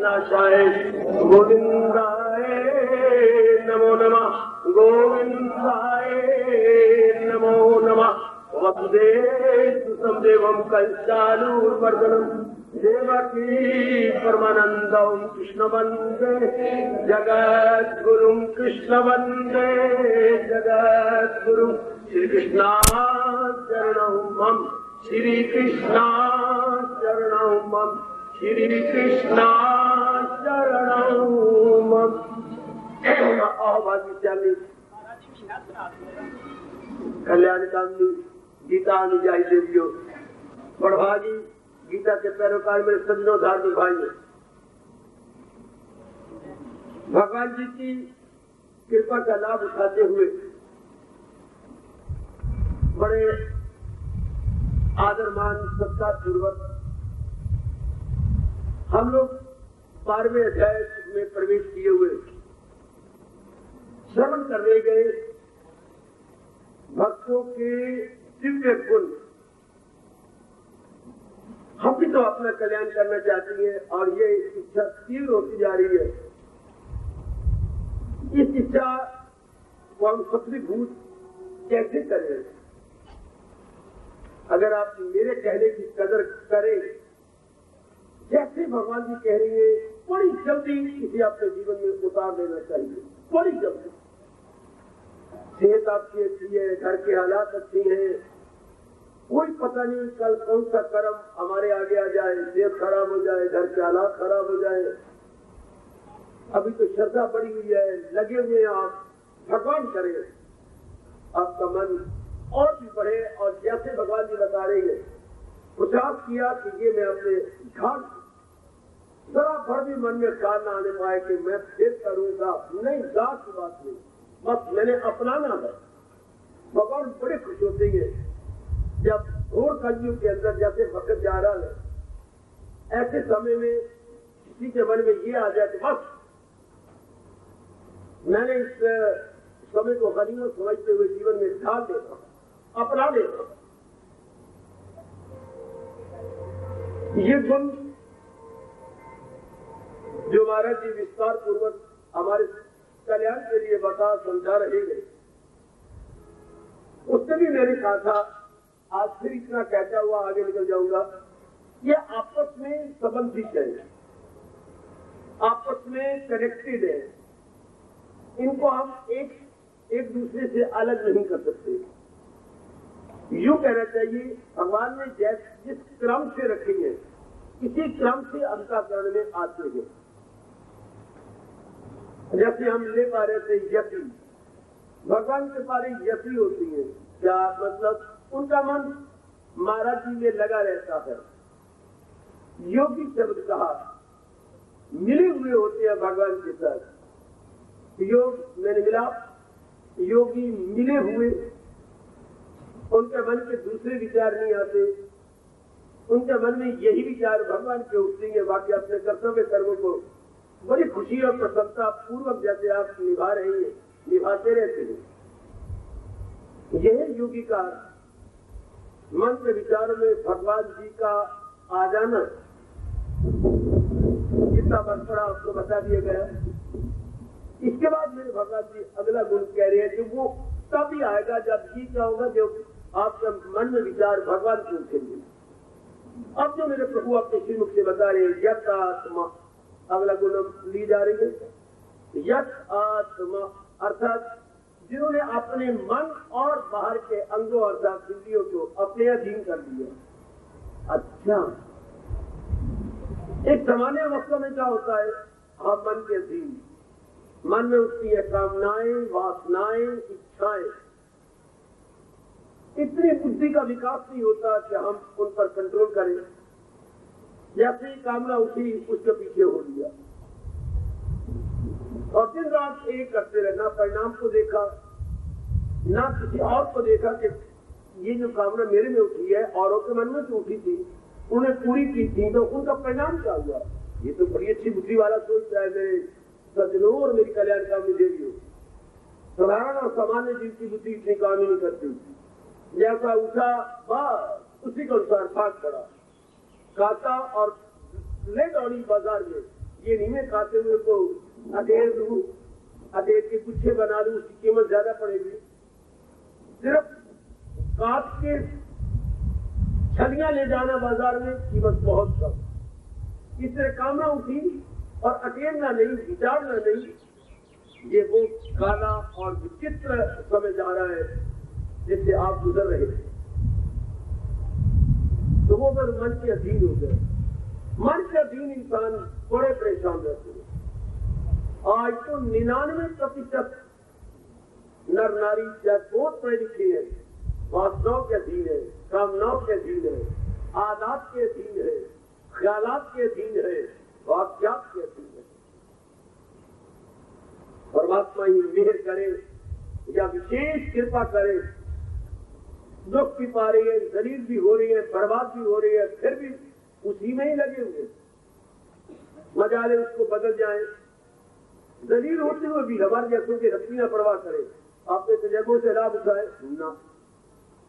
नाशाय गोविंदाय नमो नमः, गोविंदाय नमो नमः। वसुदेव देवं कंसालूर्मर्दनं देवकी परमानंदं कृष्ण वंदे जगद्गुरुं, कृष्ण वंदे जगद्गुरुं। श्री कृष्णा चरणौ मम, श्री कृष्णा चरणौ मम, श्री कृष्णा चरणौ मम। भाग्यशाली कल्याणकामी गीता अनुजाई देवियों, बड़भागी गीता के पैरोकार मेरे सज्जनों, धार्मिक भाइयों, भगवान जी की कृपा का लाभ उठाते हुए बड़े आदर मान सत्कार पूर्वक हम लोग 12वें अध्याय में प्रवेश किए हुए श्रवण करने गए भक्तों के दिव्य गुण। हम भी तो अपना कल्याण करना चाहती हैं और ये इच्छा तीव्र होती जा रही है। इस इच्छा को हम सफलीभूत कैसे करें? अगर आप मेरे कहने की कदर करें, जैसे भगवान जी कह रही है, बड़ी जल्दी इसे अपने जीवन में उतार देना चाहिए, बड़ी जल्दी। सेहत आपकी अच्छी है, घर के हालात अच्छी हैं, कोई पता नहीं कल कौन सा कर्म हमारे आगे आ जाए, सेहत खराब हो जाए, घर के हालात खराब हो जाए। अभी तो श्रद्धा बढ़ी हुई है, लगे हुए हैं आप, भगवान करे आपका मन और भी बढ़े। और जैसे भगवान जी बता रहे हैं, प्रयास किया कि ये मैं अपने घर जरा भर भी मन में ख्याल न आने पाए कि मैं फिर करूंगा, नहीं, जात की बात नहीं, बस मैंने अपनाना है। भगवान बड़े खुश होते हैं जब घोर कलयुग के अंदर जैसे वक्त जा रहा है, ऐसे समय में किसी के मन में ये आ जाए कि बस मैंने इस समय को गनीमत समझते हुए जीवन में ढाल देता हूं, अपना लेता हूं। ये गुण जो महाराज जी विस्तार पूर्वक हमारे कल्याण के लिए बता समझा रहे हैं, उससे भी मैंने कहा था, आज फिर इतना कहता हुआ आगे निकल जाऊंगा। ये आपस में संबंधित है, आपस में कनेक्टेड है, इनको हम एक दूसरे से अलग नहीं कर सकते। यूं कहना चाहिए, भगवान ने जिस क्रम से रखी है, इसी क्रम से अंतःकरण में आते हैं। जैसे हम ले पा रहे थे यति, भगवान के पारे यति होती है, क्या मतलब? उनका मन महाराज जी में लगा रहता है। योगी शब्द कहा, मिले हुए होते हैं भगवान के साथ। योग मैंने मिला, योगी मिले हुए, उनके मन के दूसरे विचार नहीं आते, उनके मन में यही विचार भगवान के उठते हैं। बाकी अपने कर्तव्य कर्मों को बड़ी खुशी और प्रसन्नता पूर्वक जैसे आप निभा रहे हैं, निभाते रहते हैं। यह योगी का मन के विचारों में भगवान जी का आ जाना, जितना बड़ा आपको बता दिया गया। इसके बाद मेरे भगवान जी अगला गुण कह रहे हैं कि वो तभी आएगा जब जी क्या होगा, जब आपका मन में विचार भगवान को उठेंगे। अब जो मेरे प्रभु अपने श्रीमुख से बता रहे हैं, यत आत्मा, अगला गुण ली जा रही है। यत आत्मा अर्थात जिन्होंने अपने मन और बाहर के अंगों अर्थात इंद्रियों को अपने अधीन कर दिया। अच्छा, एक सामान्य अवस्था में क्या होता है? हम मन के अधीन, मन में उठती है कामनाएं, वासनाएं, इच्छाएं। इतनी बुद्धि का विकास नहीं होता कि हम उन पर कंट्रोल करें। जैसे ही कामना उठी, उसके पीछे हो लिया और दिन रात एक करते रहे, ना परिणाम को देखा, ना किसी और को देखा कि ये जो कामना मेरे में उठी है, औरों के मन में तो उठी थी, उन्हें पूरी की थी, तो उनका परिणाम क्या हुआ? ये तो बड़ी अच्छी बुद्धि वाला सोचता है मेरे सज्जनों और मेरी कल्याणकामी देवी हो। साधारण और सामान्य जीव की बुद्धि इतनी काम ही नहीं करती। जैसा उठा बस उसी के अनुसार भाग पड़ा, खाता और ले दौड़ी बाजार में, ये नहीं मैं खाते हुए को अटेर दूं, अटेर के गुच्छे बना लूं, उसकी कीमत ज्यादा पड़ेगी। सिर्फ काट के छलियां ले जाना बाजार में कीमत बहुत कम। इस तरह कामना उठी और अटेरना नहीं, बिचारना नहीं, ये वो काला और विचित्र समय जा रहा है जिससे आप गुजर रहे थे। तो वो अगर मन के अधीन हो गए, मन के अधीन इंसान बड़े परेशान रहते हैं। आज तो 99% नर नारी चाहे बहुत पढ़े लिखे हैं, वासनाओं के अधीन है, कामनाओं के अधीन है, आदात के अधीन है, ख्यालात के अधीन है, वाक्यात के अधीन है। परमात्मा ही मेहर करे या विशेष कृपा करे, दुख भी पा रही है, जलील भी हो रही है, बर्बाद भी हो रही है, फिर भी उसी में ही लगे हुए। मजाले उसको बदल जाए, जलील होते हुए भी हमारे जैसों की रस्सी न परवाह करे। आपने तजर्बों से लाभ उठाए ना,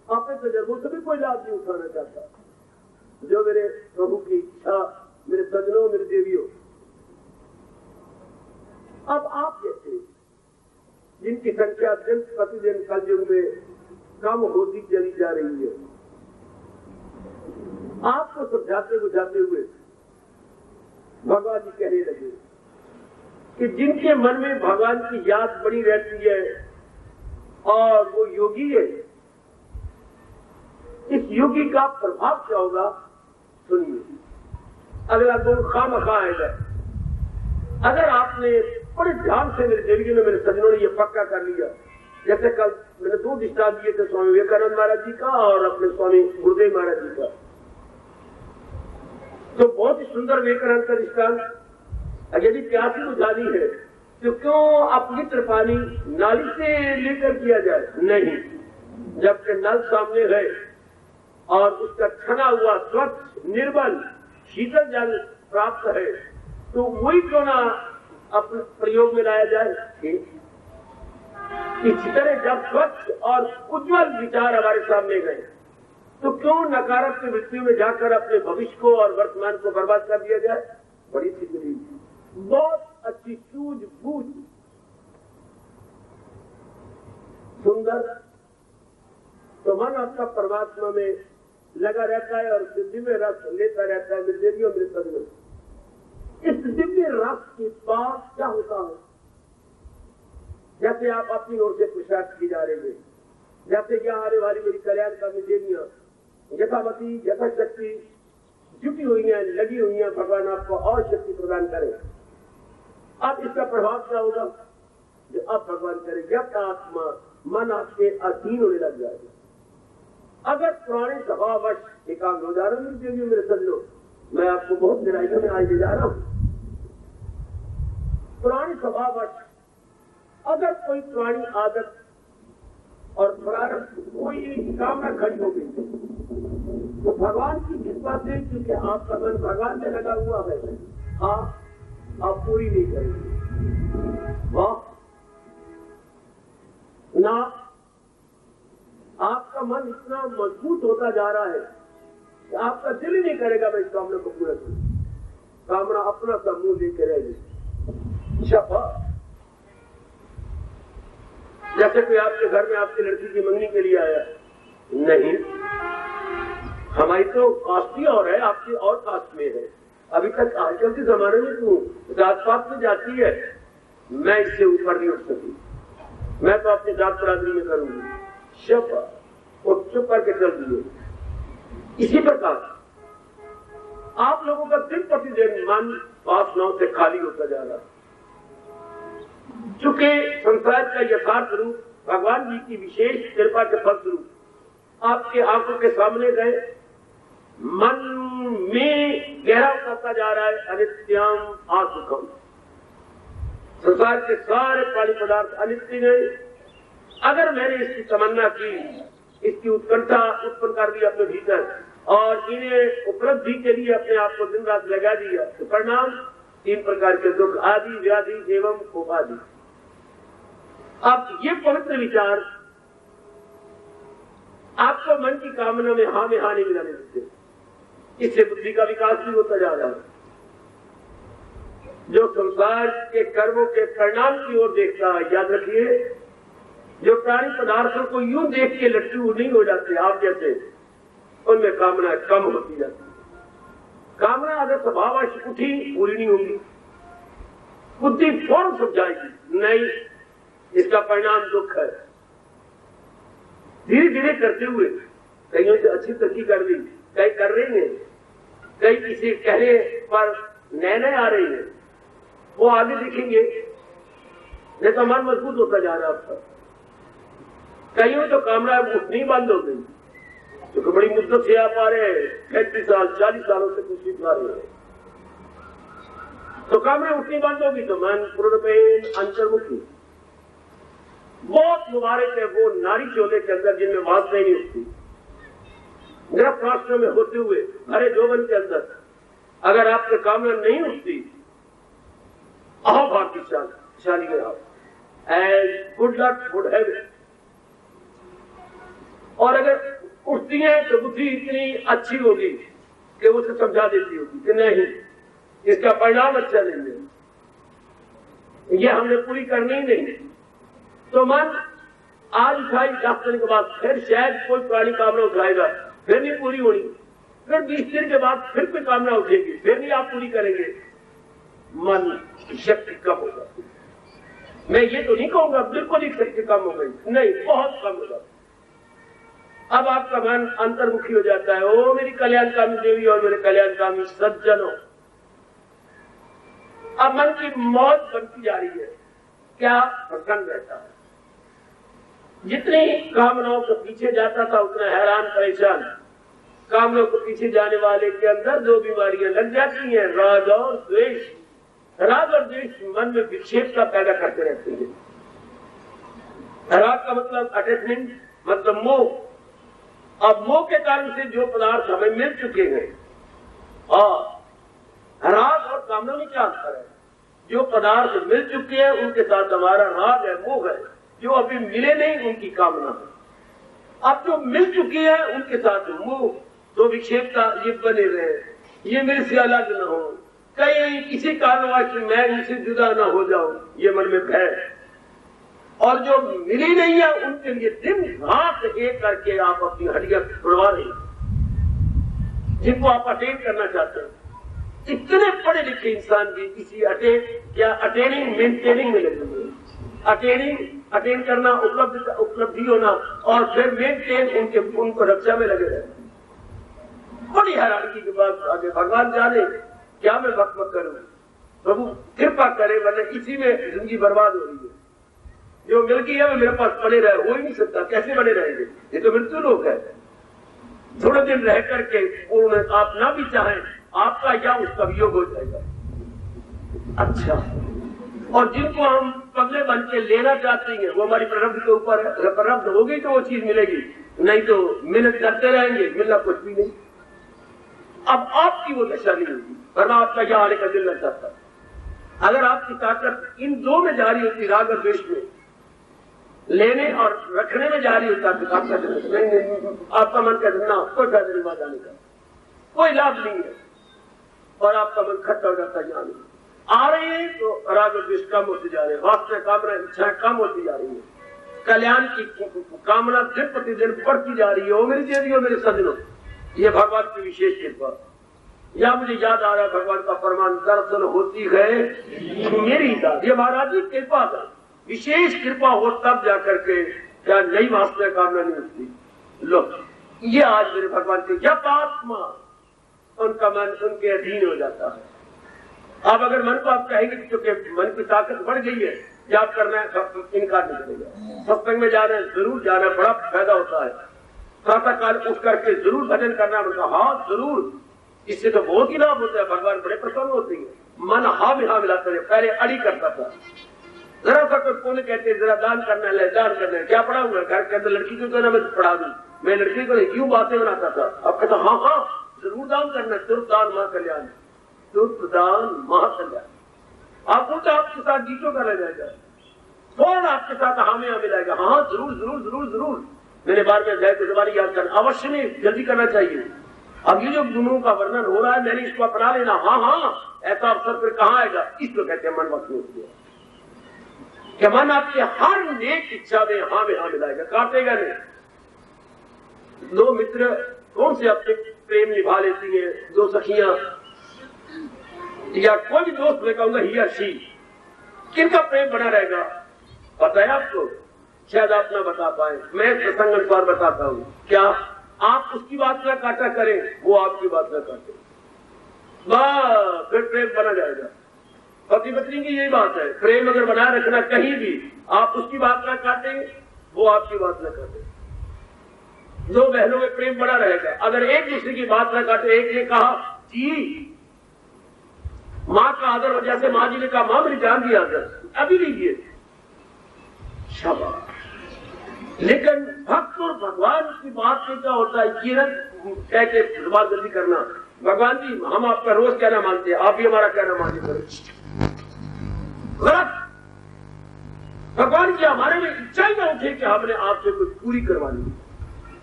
आपने तजर्बों से भी कोई लाभ नहीं उठाना चाहता। जो मेरे प्रभु की इच्छा, मेरे सजनों, मेरे देवियों, अब आप जैसे जिनकी संख्या दिन प्रतिदिन कलयुग में कम होती चली जा रही है, आपको समझाते बुझाते हुए भगवान जी कहने लगे कि जिनके मन में भगवान की याद बड़ी रहती है और वो योगी है, इस योगी का प्रभाव क्या होगा सुनिए। अगला गुण खामखा आएगा। अगर आपने बड़े ध्यान से, मेरे देवियों ने, मेरे सज्जनों ने ये पक्का कर लिया, जैसे कल मैंने 2 दृष्टांत दिए थे, स्वामी विवेकानंद महाराज जी का और अपने स्वामी गुरुदेव महाराज जी का। तो बहुत ही सुंदर विवेकानंद का दृष्टांत। यदि प्यासी बुझानी है तो क्यों अपवित्र पानी नाली से लेकर किया जाए? नहीं, जबकि नल सामने है और उसका छना हुआ स्वच्छ निर्मल शीतल जल प्राप्त है, तो वही क्यों ना अपने प्रयोग में लाया जाए। इसी तरह जब स्वच्छ और उज्जवल विचार हमारे सामने गए, तो क्यों नकारात्मक वृत्तियों में जाकर अपने भविष्य को और वर्तमान को बर्बाद कर दिया जाए। बड़ी सी बहुत अच्छी सूझबूझ, सुंदर, तो मन आपका परमात्मा में लगा रहता है और सिद्धि में रस लेता रहता है। मेरे देवियों, मेरे सज्जनों, इस दिव्य रस के बाद क्या होता है? जैसे आप अपनी ओर से पुरुषार्थ की जा रहे हैं, जैसे क्या आने वाली मेरी कल्याण का देवियां यथावती यथाशक्ति जुटी हुई हैं, लगी हुई हैं, भगवान आपको और शक्ति प्रदान करे। अब इसका प्रभाव क्या होगा? जो अब भगवान करे, जब आत्मा मन आपके अधीन होने लग जाएगा। अगर पुराने स्वभाववश एकाग्र हो जा रहा हूं, देवियों, मेरे सज्जनों, मैं आपको बहुत गहराइयों में आज ले जा रहा हूं। पुरानी स्वभाववश अगर कोई पुरानी आदत और प्रारंभ कोई कामना खड़ी हो गई, तो भगवान की कृपा से, क्योंकि आपका मन भगवान में लगा हुआ है, आप पूरी नहीं करेंगे। वाह ना, आपका मन इतना मजबूत होता जा रहा है कि आपका दिल ही नहीं करेगा मैं इस कामना को पूरा करूं। कामना अपना समूह लेकर रहेगी। शपा, जैसे कोई आपके घर में आपकी लड़की की मंगनी के लिए आया, नहीं, हमारी तो कास्ट ही और है, आपकी और कास्ट में है। अभी तक आजकल के जमाने में तू जात पात में जाती है, मैं इससे ऊपर नहीं उठ सकती, मैं तो अपनी जात बरादरी में करूंगी। शपा, और चुप करके चल दिए। इसी प्रकार आप लोगों का दिन प्रतिदिन मन वासनाओं से खाली होता जा रहा है। चूंकि संसार का यथार्थ रूप भगवान जी की विशेष कृपा के फलस्वरूप आपके आंखों के सामने गए, मन में गहरा उतरता जा रहा है। अनित्यम आसुखम, संसार के सारे प्राणी पदार्थ अनित्य नहीं। अगर मैंने इसकी तमन्ना की, इसकी उत्कंठा उत्पन्न कर दी अपने भीतर और इन्हें उपलब्धि के लिए अपने आप को दिन रात लगा दिया, तो परिणाम 3 प्रकार के दुख, आदि, व्याधि एवं उपाधि। अब ये पवित्र विचार आपको मन की कामना में हाँ नहीं मिलाने देते। इससे बुद्धि का विकास भी होता जा रहा है। जो संसार के कर्मों के परिणाम की ओर देखता है, याद रखिए, जो प्राणी पदार्थों को यूं देख के लट्टू नहीं हो जाते आप जैसे, उनमें कामना कम होती जाती है। कामना अगर स्वभावश उठी पूरी नहीं होगी, बुद्धि फौरन समझाएगी नहीं, इसका परिणाम दुख है। धीरे धीरे करते हुए कईयों से अच्छी तरक्की कर ली, कई कर रही हैं, कई किसी कहने पर नए नए आ रही हैं, वो आगे दिखेंगे, नहीं तो मन मजबूत होता जा रहा है आपका। कईयों तो कामना उठनी बंद हो गई, क्योंकि बड़ी मुद्दत से आप आ रहे हैं, 35 साल 40 सालों से कुछ सीख रहे हैं, तो कामना उठनी बंद होगी तो मन पूर्णपेन अंतर्मुखी। बहुत मुबारक है वो नारी चोले के अंदर जिनमें वासना नहीं उठती, गृहस्थाश्रम में होते हुए हरे जोवन के अंदर अगर आपके कामना नहीं उठती, आओ भाग्यशाली है आप, as good luck good habit. और अगर उठती है तो बुद्धि इतनी अच्छी होगी कि उसे समझा देती होगी कि नहीं, इसका परिणाम अच्छा नहीं है, ये हमने पूरी करनी ही नहीं। तो मन आज उठाई 10 दिन के बाद फिर शायद कोई पुरानी कामना उठाएगा, फिर नहीं पूरी होनी, फिर 20 दिन के बाद फिर कोई कामना उठेगी, फिर नहीं आप पूरी करेंगे, मन की शक्ति कम होगा। मैं ये तो नहीं कहूंगा बिल्कुल ही शक्ति कम हो गई, नहीं, बहुत कम होगा। अब आपका मन अंतर्मुखी हो जाता है, ओ मेरी कल्याणकामी देवी और मेरे कल्याणकामी सज्जनों। अब मन की मौत बनती जा रही है, क्या प्रसन्न रहता है। जितनी कामनाओं के पीछे जाता था उतना हैरान परेशान। कामनाओं के पीछे जाने वाले के अंदर 2 बीमारियां लग जाती हैं, राग और द्वेष। राग और द्वेष मन में विक्षेपता पैदा करते रहते हैं। राग का मतलब अटैचमेंट, मतलब मोह। अब मोह के कारण से जो पदार्थ हमें मिल चुके हैं, और राग और कामना में क्या अंतर है? जो पदार्थ मिल चुके हैं उनके साथ हमारा राग है, मोह है, जो अभी मिले नहीं उनकी कामना है। अब जो मिल चुकी है उनके साथ मोह, तो विक्षेपता ये बने रहे, ये मेरे से अलग न हो, कहीं किसी कारणवश मैं इनसे जुदा ना हो जाऊं, ये मन में भय। और जो मिली नहीं है उनके लिए दिन रात एक करके आप अपनी हड्डियां तोड़वा रहे हैं, जिनको आप अटेन करना चाहते हैं। इतने पढ़े लिखे इंसान भी किसी अटेनिंग मेंटेनिंग में लगे हुए। अटेन करना, उपलब्धि होना, और फिर मेंटेन उनको रक्षा में लगे रहते। बड़ी हैरानी की बात, आगे भगवान जाने क्या मैं वक्त मत करूं, प्रभु कृपा करे, वरना इसी में जिंदगी बर्बाद हो रही है। जो मिल गई है वो मेरे पास पड़े रहे, हो ही नहीं सकता, कैसे बने रहेंगे, ये तो मृत्यु लोक है। थोड़े दिन रह करके उन्हें आप ना भी चाहें, आपका या उसका वियोग हो जाएगा। अच्छा, और जिनको हम पगले बन के लेना चाहते हैं वो हमारी प्रारब्ध के ऊपर है। प्रारब्ध हो गई तो वो चीज मिलेगी, नहीं तो मेहनत करते रहेंगे, मिलना कुछ भी नहीं। अब आपकी वो दशा नहीं होगी, वरना आपका यह आने का दिल न चाहता। अगर आपकी ताकत इन 2 में जारी होती, राग और द्वेष में, लेने और रखने में जारी होता, तो आपका नहीं, आपका मन का ना कोई फायदा नहीं बात आने का, कोई लाभ नहीं है, और आपका मन खट्टा हो जाता है। जाने आ रहे हैं तो राग और द्वेष कम होते जा रहे हैं, वास्तविक कामना इच्छाएं कम होती जा रही है, कल्याण की कामना दिन प्रतिदिन बढ़ती जा रही है। ओ मेरी देवी हो मेरे सज्जनों, ये भगवान की विशेष कृपा। या मुझे याद आ रहा है भगवान का फरमान, दरअसल होती है मेरी दाद, ये महाराज जी कृपा था, विशेष कृपा हो तब जाकर के क्या नई वास्तविक कामना नहीं होती। लो, ये आज मेरे भगवान के जब आत्मा उनका मन उनके अधीन हो जाता है। अब अगर मन को आप कहेंगे क्योंकि मन की ताकत बढ़ गई है, याद करना है, इनकार नहीं करेगा। सत्संग में जाना है, जरूर जाना, बड़ा फायदा होता है। प्रातः काल उठ करके जरूर भजन करना पड़ता, हाँ जरूर, इससे तो बहुत ही लाभ होता है, भगवान बड़े प्रसन्न होते हैं। मन हाँ में हाँ मिलाता है, पहले अड़ी करता था, जरा सा कोई पुण्य कहते जरा दान करना है, दान करना है, क्या पढ़ा हुआ है घर के अंदर, लड़की को ना मैं पढ़ा दूं, मैं लड़की को क्यों बातें बनाता था। अब कहता हाँ हाँ जरूर दान करना है, तुर्त दान महाकल्याण, तुर्त दान महाकल्याण। आप बोलते आपके साथ गीतों का लग जाएगा, कौन आपके साथ हाँ में हाँ मिलाएगा, हाँ जरूर जरूर जरूर जरूर। मैंने बार में जाए तो दोबारा याद करना, अवश्य नहीं, जल्दी करना चाहिए। अब ये जो गुणों का वर्णन हो रहा है, मैंने इसको अपना लेना, हाँ हाँ, ऐसा अवसर फिर कहाँ आएगा? इसको कहते हैं मन वक्र। कि मन आपके हर नेक इच्छा में हाँ मिलाएगा, काटेगा नहीं। दो मित्र कौन से अपने प्रेम निभा लेती है, दो सखियां या कोई भी दोस्त, मैं कहूंगा ही या शी, किनका प्रेम बना रहेगा? पता है आपको? शायद आप ना बता पाए, मैं प्रसंग अनुसार बताता हूं। क्या आप उसकी बात ना काटा करें, वो आपकी बात ना काटे, बस फिर प्रेम बना जाएगा। पति पत्नी की यही बात है, प्रेम अगर बनाए रखना कहीं भी, आप उसकी बात ना काटें, वो आपकी बात ना काटे, दो बहनों में प्रेम बना रहेगा। अगर एक दूसरे की बात ना काटे, एक ने कहा जी माँ का आदर, वजह से माँ जी ने कहा माँ मेरी जान दी आदर, अभी लीजिए, शाबाश। लेकिन भक्त और भगवान की बात में क्या होता है, ये कह के बात जल्दी करना, भगवान जी हम आपका रोज कहना मानते हैं, आप भी हमारा कहना मानिए करो, गलत। भगवान की हमारे में इच्छा ही ना उठे कि हमने आपसे कुछ पूरी करवानी,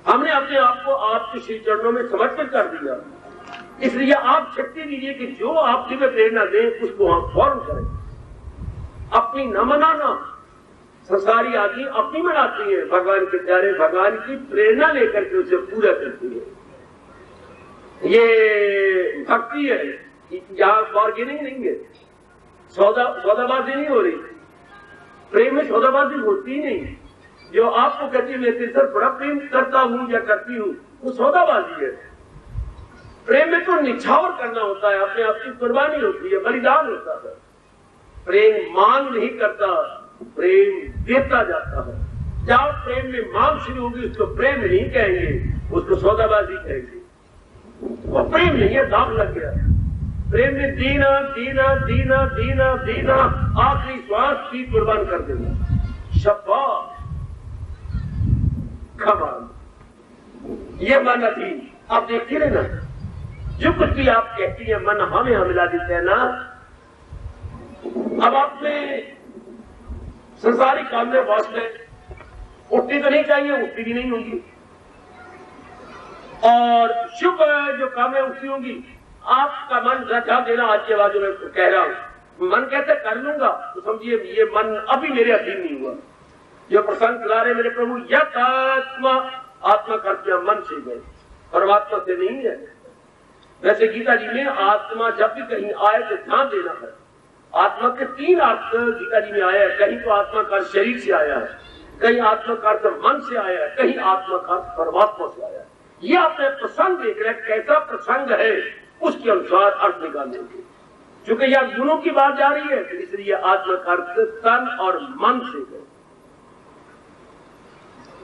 हमने अपने आप को आपके श्री चरणों में समर्पित कर दिया। इसलिए आप शक्ति दीजिए कि जो आपकी में प्रेरणा दें उसको हम फौरन करें। अपनी न मनाना, संसारी आदमी अपनी मनाती है, भगवान के प्यारे भगवान की प्रेरणा लेकर के उसे पूरा करती है। ये भक्ति है, यहाँ बार्गेनिंग नहीं है, सौदाबाजी नहीं हो रही, प्रेम में सौदाबाजी होती ही नहीं। जो आपको कहती है मैं तेरे से बड़ा प्रेम करता हूं या करती हूं, वो सौदाबाजी है। प्रेम में तो निछावर करना होता है, अपने आप की कुर्बानी होती है, बलिदान होता है। प्रेम मांग नहीं करता, प्रेम देता जाता है। जहां प्रेम में मांग शुरू होगी उसको प्रेम नहीं कहेंगे, उसको सौदाबाजी कहेंगे। वो प्रेम नहीं है, दाग लग गया। प्रेम में दीना दीना दीना दीना दीना, आखिरी श्वास की कुर्बान कर देना। शाबाश, कमाल। ये मन अधीन आप देखते रहे ना, जो कुछ भी आप कहती है मन हमें मिला देते हैं ना। अब आप में संसारिक काम में वासना उठती तो नहीं चाहिए, उठती भी नहीं होगी, और शुभ जो कामें उठती होंगी, आपका मन रचा देना। आज के बाद जो मैं कह रहा हूं, मन कहते कर लूंगा, तो समझिए ये मन अभी मेरे अधीन नहीं हुआ। जो प्रसंग चला रहे मेरे प्रभु, यत आत्मा, आत्मा करते मन से गए, परमात्मा से नहीं है। वैसे गीता जी में आत्मा जब भी कहीं आए तो ध्यान देना है। आत्मा के तीन अर्थ गीता जी में आया है, कहीं तो आत्मा का शरीर से आया है, कहीं आत्मा का अर्थ मन से आया है, कहीं आत्मा का अर्थ परमात्मा से आया है। ये आपने प्रसंग देख रहे, कैसा प्रसंग है उसके अनुसार अर्थ निकालेंगे। क्योंकि यह गुणों की बात जा रही है, तो इसलिए आत्मा का अर्थ तन और मन से है,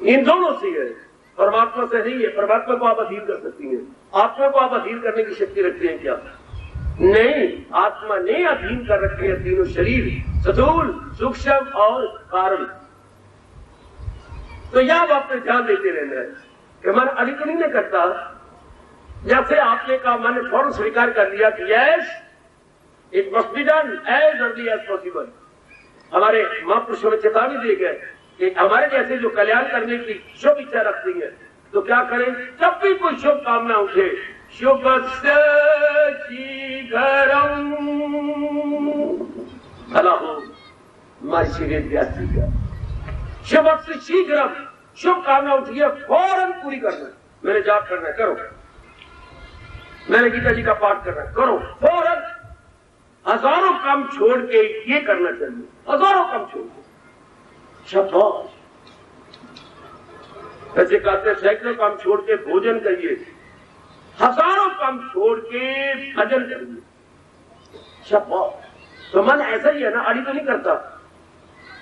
इन दोनों से है, परमात्मा से नहीं है। परमात्मा को आप अधीन कर सकती हैं, आत्मा को आप अधीन करने की शक्ति रखते हैं क्या? नहीं, आत्मा ने अधीन कर रखे हैं तीनों शरीर, स्थूल, सूक्ष्म और कारण। तो यह आप पे ध्यान देते रहना है कि मन अधिक नहीं करता। जैसे आपने कहा, मैंने फौरन स्वीकार कर लिया कि yes it must be done as early as possible. हमारे महापुरुषों ने चेतावनी दी गए कि हमारे जैसे जो कल्याण करने की शुभ इच्छा रखती है, तो क्या करें? जब भी कोई शुभ कामना उठे, शुभ शीघ्रम शुभ से शीघ्रम, शुभ कामना उठी है फौरन पूरी करना। मैंने जाप करना है, करो। मैंने गीता जी का पाठ करना है, करो फौरन। हजारों काम छोड़ के ये करना चाहिए, हजारों काम छोड़ के। शाबाश। ऐसे कहते हैं सैकड़ों काम छोड़ के भोजन करिए, हजारों काम छोड़ के भजन करिए। शाबाश। तो मन ऐसा ही है ना, अड़ी तो नहीं करता,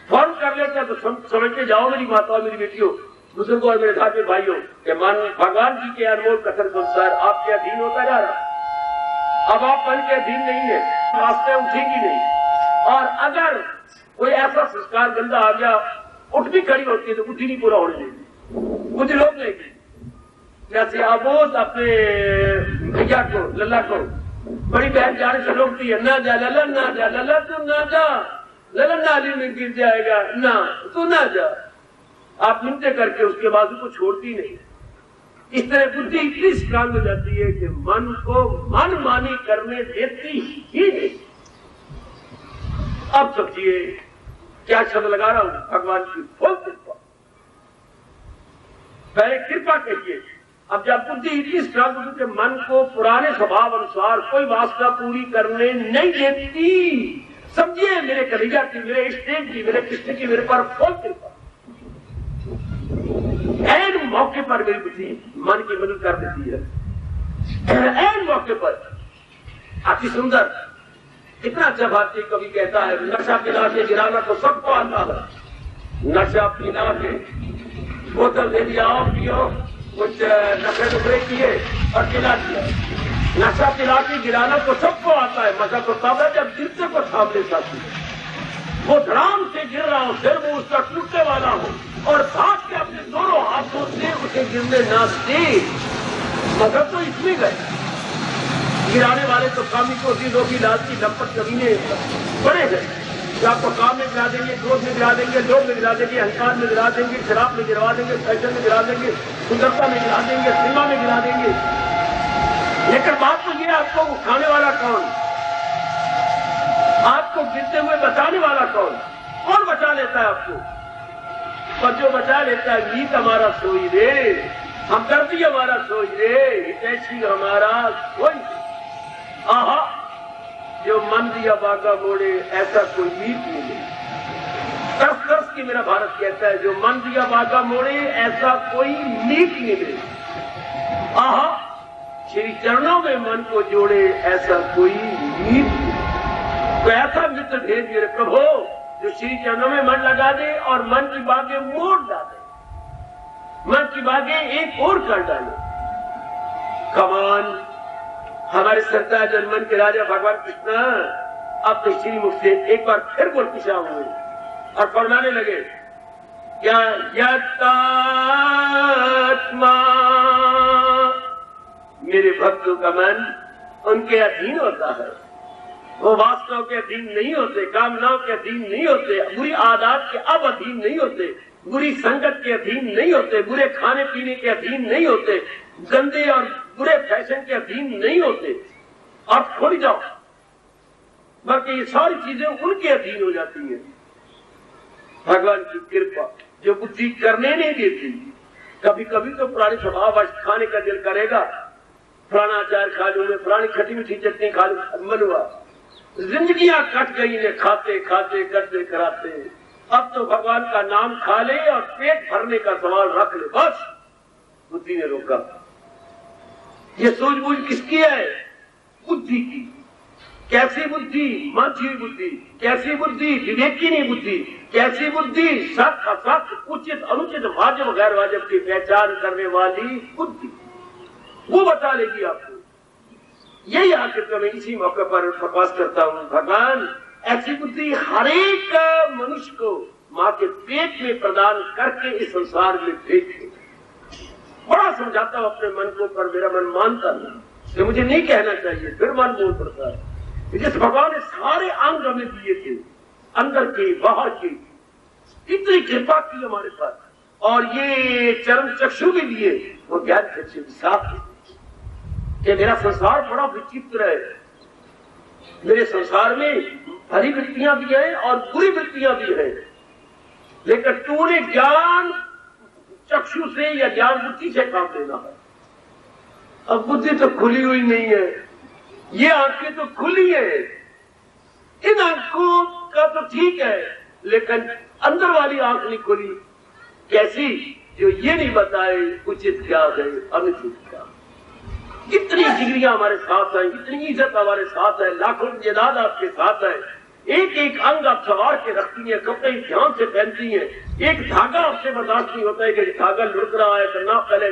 फौरन कर लेता। तो समझ के जाओ मेरी माताओं, मेरी बेटियों, बुजुर्गों और मेरे धार्मिक भाइयों, कि मन भगवान जी के अनमोल कथन के अनुसार आपके अधीन होता जा रहा। अब आप मन के अधीन नहीं है, रास्ते उठेगी नहीं। और अगर कोई ऐसा संस्कार गंदा आ गया, उठ भी खड़ी होती है तो कुछ ही नहीं पूरा होने देगी, कुछ लोग लेंगे। जैसे अबोध अपने भैया को, लल्ला को, बड़ी बहन जाने से रोकती है, ना जा लल्ला, ना जा लल्ला, तू ना जा लल्ला, नाली में गिर जाएगा, ना तू ना जा। आप मिलते करके उसके बाजू को छोड़ती नहीं। इस तरह बुद्धि इतनी स्ट्रांग हो जाती है कि मन को मनमानी करने देती ही नहीं। अब समझिए क्या शब्द लगा रहा हूं, भगवान की फुल कृपा। पहले कृपा कहिए, अब जब बुद्धि इतनी स्ट्रांग होती कि मन को पुराने स्वभाव अनुसार कोई वासना पूरी करने नहीं देती, समझिए मेरे कलिजा की, मेरे इष्टेम की, मेरे कृष्ण की मेरे पर फुल कृपा। ऐन मौके पर मेरी बुद्धि मन की मदद कर देती है, ऐन मौके पर। अति सुंदर, इतना अच्छा भारतीय कवि कहता है, नशा पिला के गिराना तो सबको आता है। नशा पिला के बोतल दे दिया, आओ पियो, कुछ नशे नुखरे किए और पिला दिया। नशा पिला के गिराना तो सबको आता है, मजा तो तब है जब गिरते को थाम ले सकती है। वो धड़ाम से गिर रहा हो, फिर वो उसका टूटने वाला हो और भाग के अपने दोनों हाथों से उसे गिरने ना दे, मगर तो इसमें गए। गिराने वाले तो कामी को रोगी लालची लपट कमीने बड़े हैं, जो आपको काम में गिरा देंगे, क्रोध में गिरा देंगे, लोभ में गिरा देंगे, अहंकार में गिरा देंगे, शराब में गिरा देंगे, फैशन में गिरा देंगे, सुंदरता में गिरा देंगे, सिनेमा में गिरा देंगे। लेकिन बात तो ये, आपको उठाने वाला कौन, आपको गिरते हुए बचाने वाला कौन, कौन बचा लेता है आपको? और जो बचा लेता है, मीत हमारा सोई रे, हमदर्दी हमारा सोई रे, हितैषी हमारा सोई। आहा, जो मन दिया बागा मोड़े, ऐसा कोई मीत मिले। तरस तरस की मेरा भारत कहता है, जो मन दिया बागा मोड़े, ऐसा कोई मीत मिले। आहा, श्री चरणों में मन को जोड़े, ऐसा कोई मीत मिले। तो ऐसा मित्र भेज मेरे प्रभु, जो श्री चरणों में मन लगा दे और मन की बातें मोड़ डाले, मन की बातें एक और कर डाले। कमान हमारे सत्ता जनमन के राजा भगवान कृष्ण अब तो श्री मुख से एक बार फिर बोल पिछा हुए और फरमाने लगे, क्या यत्तात्मा मेरे भक्तों का मन उनके अधीन होता है, वो वास्तव के अधीन नहीं होते, कामनाओं के अधीन नहीं होते, बुरी आदत के अब अधीन नहीं होते, बुरी संगत के अधीन नहीं होते, बुरे खाने पीने के अधीन नहीं होते, गंदे और बुरे फैशन के अधीन नहीं होते। आप छोड़ जाओ, बल्कि ये सारी चीजें उनके अधीन हो जाती हैं। भगवान की कृपा जो बुद्धि करने नहीं देती। कभी कभी तो पुराने स्वभाव खाने का दिल करेगा, पुराना अचार खा लूं, पुरानी खट्टी मीठी चटनी खा लूं, मन हुआ। जिंदगियां कट गई ने खाते खाते करते कराते। अब तो भगवान का नाम खा ले और पेट भरने का सवाल रख ले, बस। बुद्धि ने रोका। ये सूझबूझ किसकी है? बुद्धि की। कैसी बुद्धि? मंची हुई बुद्धि। कैसी बुद्धि? विवेकिनी बुद्धि। कैसी बुद्धि? सत असत, उचित अनुचित, वाजिब गैर वाजिब की पहचान करने वाली बुद्धि। वो बता लेगी आपको। यही आखिर तो मैं इसी मौके पर प्रकाश करता हूं, भगवान ऐसी बुद्धि हर एक मनुष्य को मां के पेट में प्रदान करके इस संसार में भेजे। बड़ा समझाता हूं अपने मन को, पर मेरा मन मानता नहीं कि मुझे नहीं कहना चाहिए, फिर मन बोल पड़ता है। जिस भगवान ने सारे अंग हमें दिए थे, अंदर के बाहर के, इतनी कृपा की हमारे पास, और ये चरम चक्षु भी दिए, वो ज्ञान चक्षु साफ कि मेरा संसार बड़ा विचित्र है। मेरे संसार में हरी वृत्तियां भी हैं और बुरी वृत्तियां भी हैं, लेकिन तूने ज्ञान चक्षु से या ज्ञान बुद्धि से काम लेना है। अब बुद्धि तो खुली हुई नहीं है, ये आंखें तो खुली है। इन आंखों का तो ठीक है, लेकिन अंदर वाली आंख नहीं खुली। कैसी? जो ये नहीं बताए उचित क्या है, अनुचित क्या। इतनी डिग्रियां हमारे साथ है, इतनी इज्जत हमारे साथ है, लाखों की जायदाद आपके साथ है, एक एक अंग आप सवार के रखती है, कपड़े ध्यान से पहनती है, एक धागा आपसे बर्दाश्त नहीं होता है कि धागा लुढ़क रहा है, करना पहले